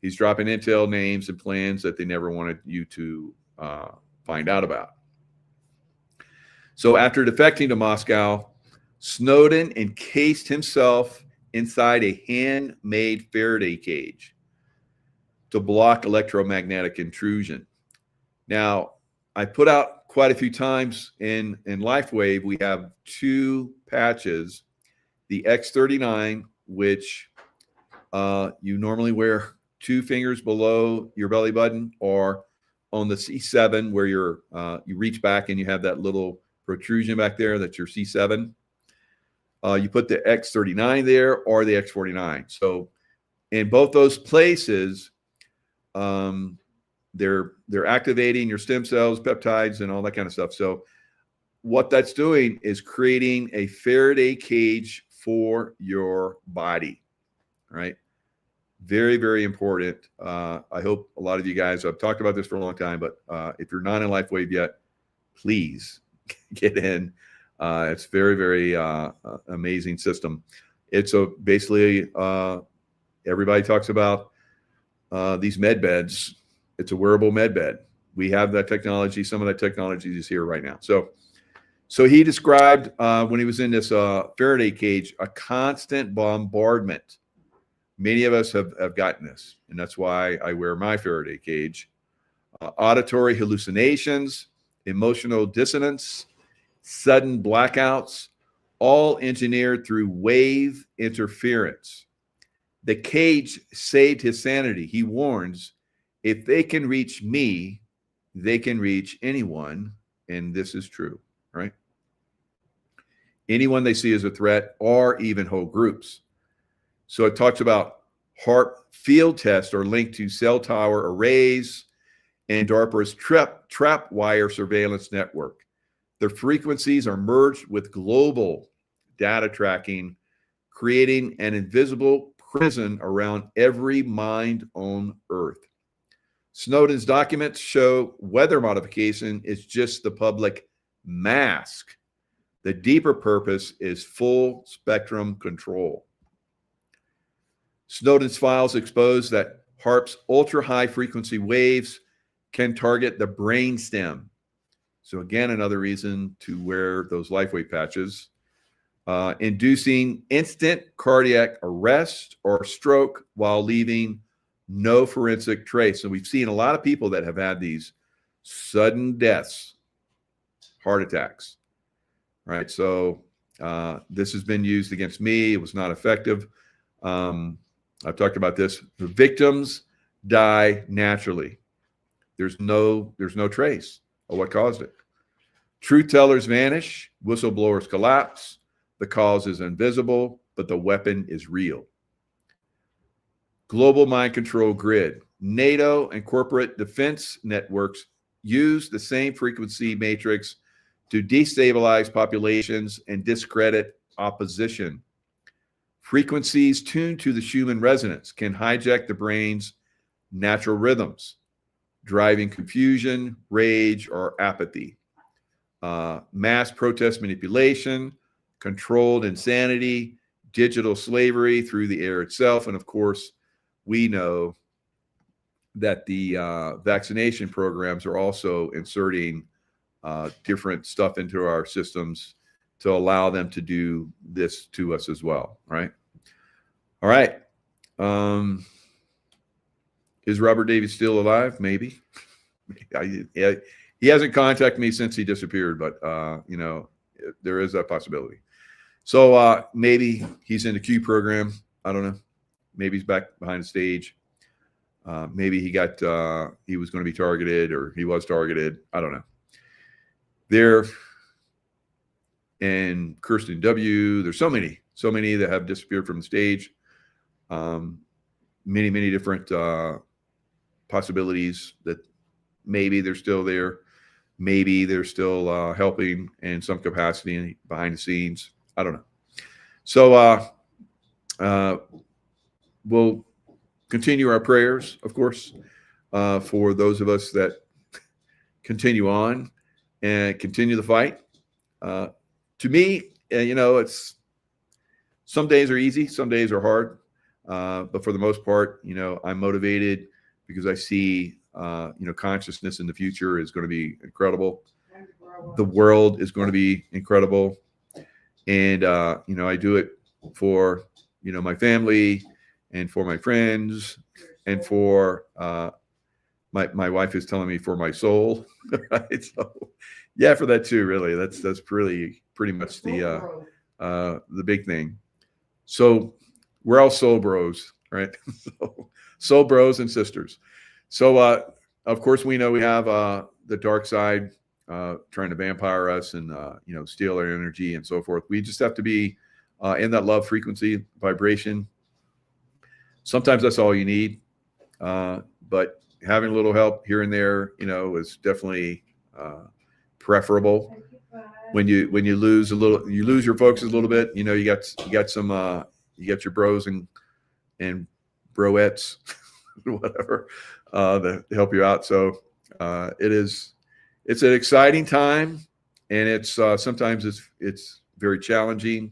He's dropping intel, names, and plans that they never wanted you to find out about. So after defecting to Moscow, Snowden encased himself inside a handmade Faraday cage to block electromagnetic intrusion. Now, I put out quite a few times in LifeWave, we have two patches, the X39, which you normally wear 2 fingers below your belly button, or on the C7 where you reach back and you have that little protrusion back there, that's your C7. You put the X39 there or the X49. So in both those places, they're activating your stem cells, peptides, and all that kind of stuff. So what that's doing is creating a Faraday cage for your body, right? Very, very important. I hope a lot of you guys, I've talked about this for a long time, but if you're not in LifeWave yet, please get in. It's very, very amazing system. It's basically everybody talks about these med beds. It's a wearable med bed. We have that technology. Some of that technology is here right now. So he described when he was in this Faraday cage, a constant bombardment. Many of us have gotten this, and that's why I wear my Faraday cage. Auditory hallucinations, emotional dissonance, sudden blackouts, all engineered through wave interference. The cage saved his sanity. He warns, if they can reach me, they can reach anyone, and this is true, right? Anyone they see as a threat, or even whole groups. So it talks about HAARP field tests are linked to cell tower arrays and DARPA's trap wire surveillance network. The frequencies are merged with global data tracking, creating an invisible prison around every mind on Earth. Snowden's documents show weather modification is just the public mask. The deeper purpose is full spectrum control. Snowden's files expose that HAARP's ultra-high frequency waves can target the brainstem. So again, another reason to wear those LifeWave patches, inducing instant cardiac arrest or stroke while leaving no forensic trace. So we've seen a lot of people that have had these sudden deaths, heart attacks, right? So this has been used against me. It was not effective. I've talked about this. The victims die naturally. There's no trace of what caused it. Truth tellers vanish. Whistleblowers collapse. The cause is invisible, but the weapon is real. Global mind control grid. NATO and corporate defense networks use the same frequency matrix to destabilize populations and discredit opposition. Frequencies tuned to the Schumann resonance can hijack the brain's natural rhythms, driving confusion, rage, or apathy. Mass protest manipulation, controlled insanity, digital slavery through the air itself, and of course, we know that the vaccination programs are also inserting different stuff into our systems to allow them to do this to us as well, right? All right. Is Robert Davis still alive? Maybe. He hasn't contacted me since he disappeared, but you know, there is that possibility. So maybe he's in the Q program. I don't know. Maybe he's back behind the stage. Maybe he was going to be targeted, or he was targeted. I don't know. There, and Kirsten W. There's so many that have disappeared from the stage. Many different possibilities that maybe they're still there. Maybe they're still helping in some capacity behind the scenes. I don't know. So we'll continue our prayers, of course, for those of us that continue on and continue the fight. To me, you know, it's some days are easy, some days are hard. But for the most part, you know, I'm motivated because I see, you know, consciousness in the future is going to be incredible. The world is going to be incredible. And, you know, I do it for, you know, my family and for my friends and for, my wife is telling me for my soul, right? So yeah, for that too, really. That's pretty much the big thing. So we're all soul bros, right? Soul bros and sisters. So, of course, we know we have the dark side trying to vampire us and, you know, steal our energy and so forth. We just have to be in that love frequency vibration. Sometimes that's all you need. But having a little help here and there, you know, is definitely preferable. When you lose your focus a little bit, you know, you got your bros and broettes, whatever, that help you out. So it's an exciting time, and it's sometimes it's very challenging.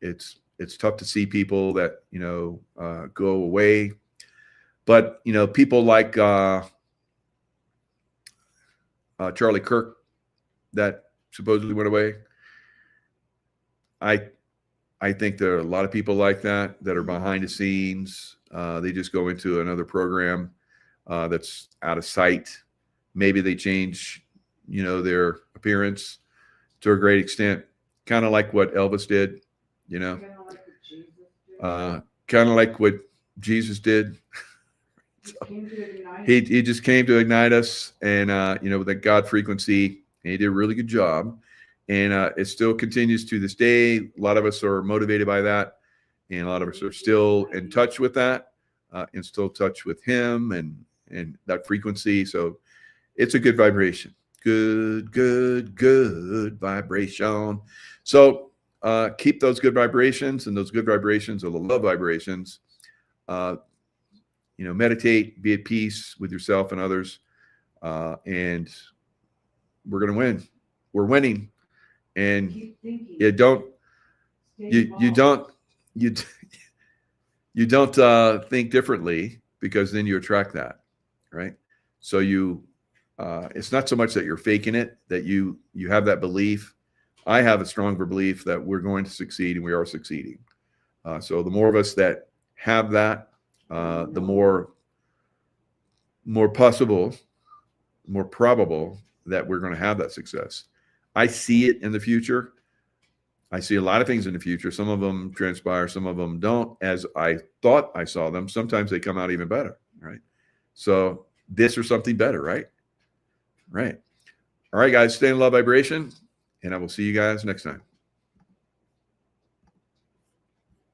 It's tough to see people that, you know, go away, but you know, people like Charlie Kirk that supposedly went away. I think there are a lot of people like that are behind the scenes. They just go into another program that's out of sight. Maybe they change, you know, their appearance to a great extent, kind of like what Elvis did, you know, kind of like what Jesus did. So he just came to ignite us, and you know, with the God frequency, and he did a really good job. And it still continues to this day. A lot of us are motivated by that, and a lot of us are still in touch with that, and still in touch with him and that frequency. So it's a good vibration. Good vibration. So keep those good vibrations, and those good vibrations are the love vibrations. You know, meditate, be at peace with yourself and others, and we're going to win. We're winning. And you don't think differently, because then you attract that, right? So it's not so much that you're faking it, that you have that belief. I have a stronger belief that we're going to succeed, and we are succeeding. So the more of us that have that, the more possible, more probable that we're going to have that success. I see it in the future. I see a lot of things in the future. Some of them transpire, some of them don't, as I thought I saw them. Sometimes they come out even better, right? So this or something better, right? Right. All right, guys, stay in love vibration, and I will see you guys next time.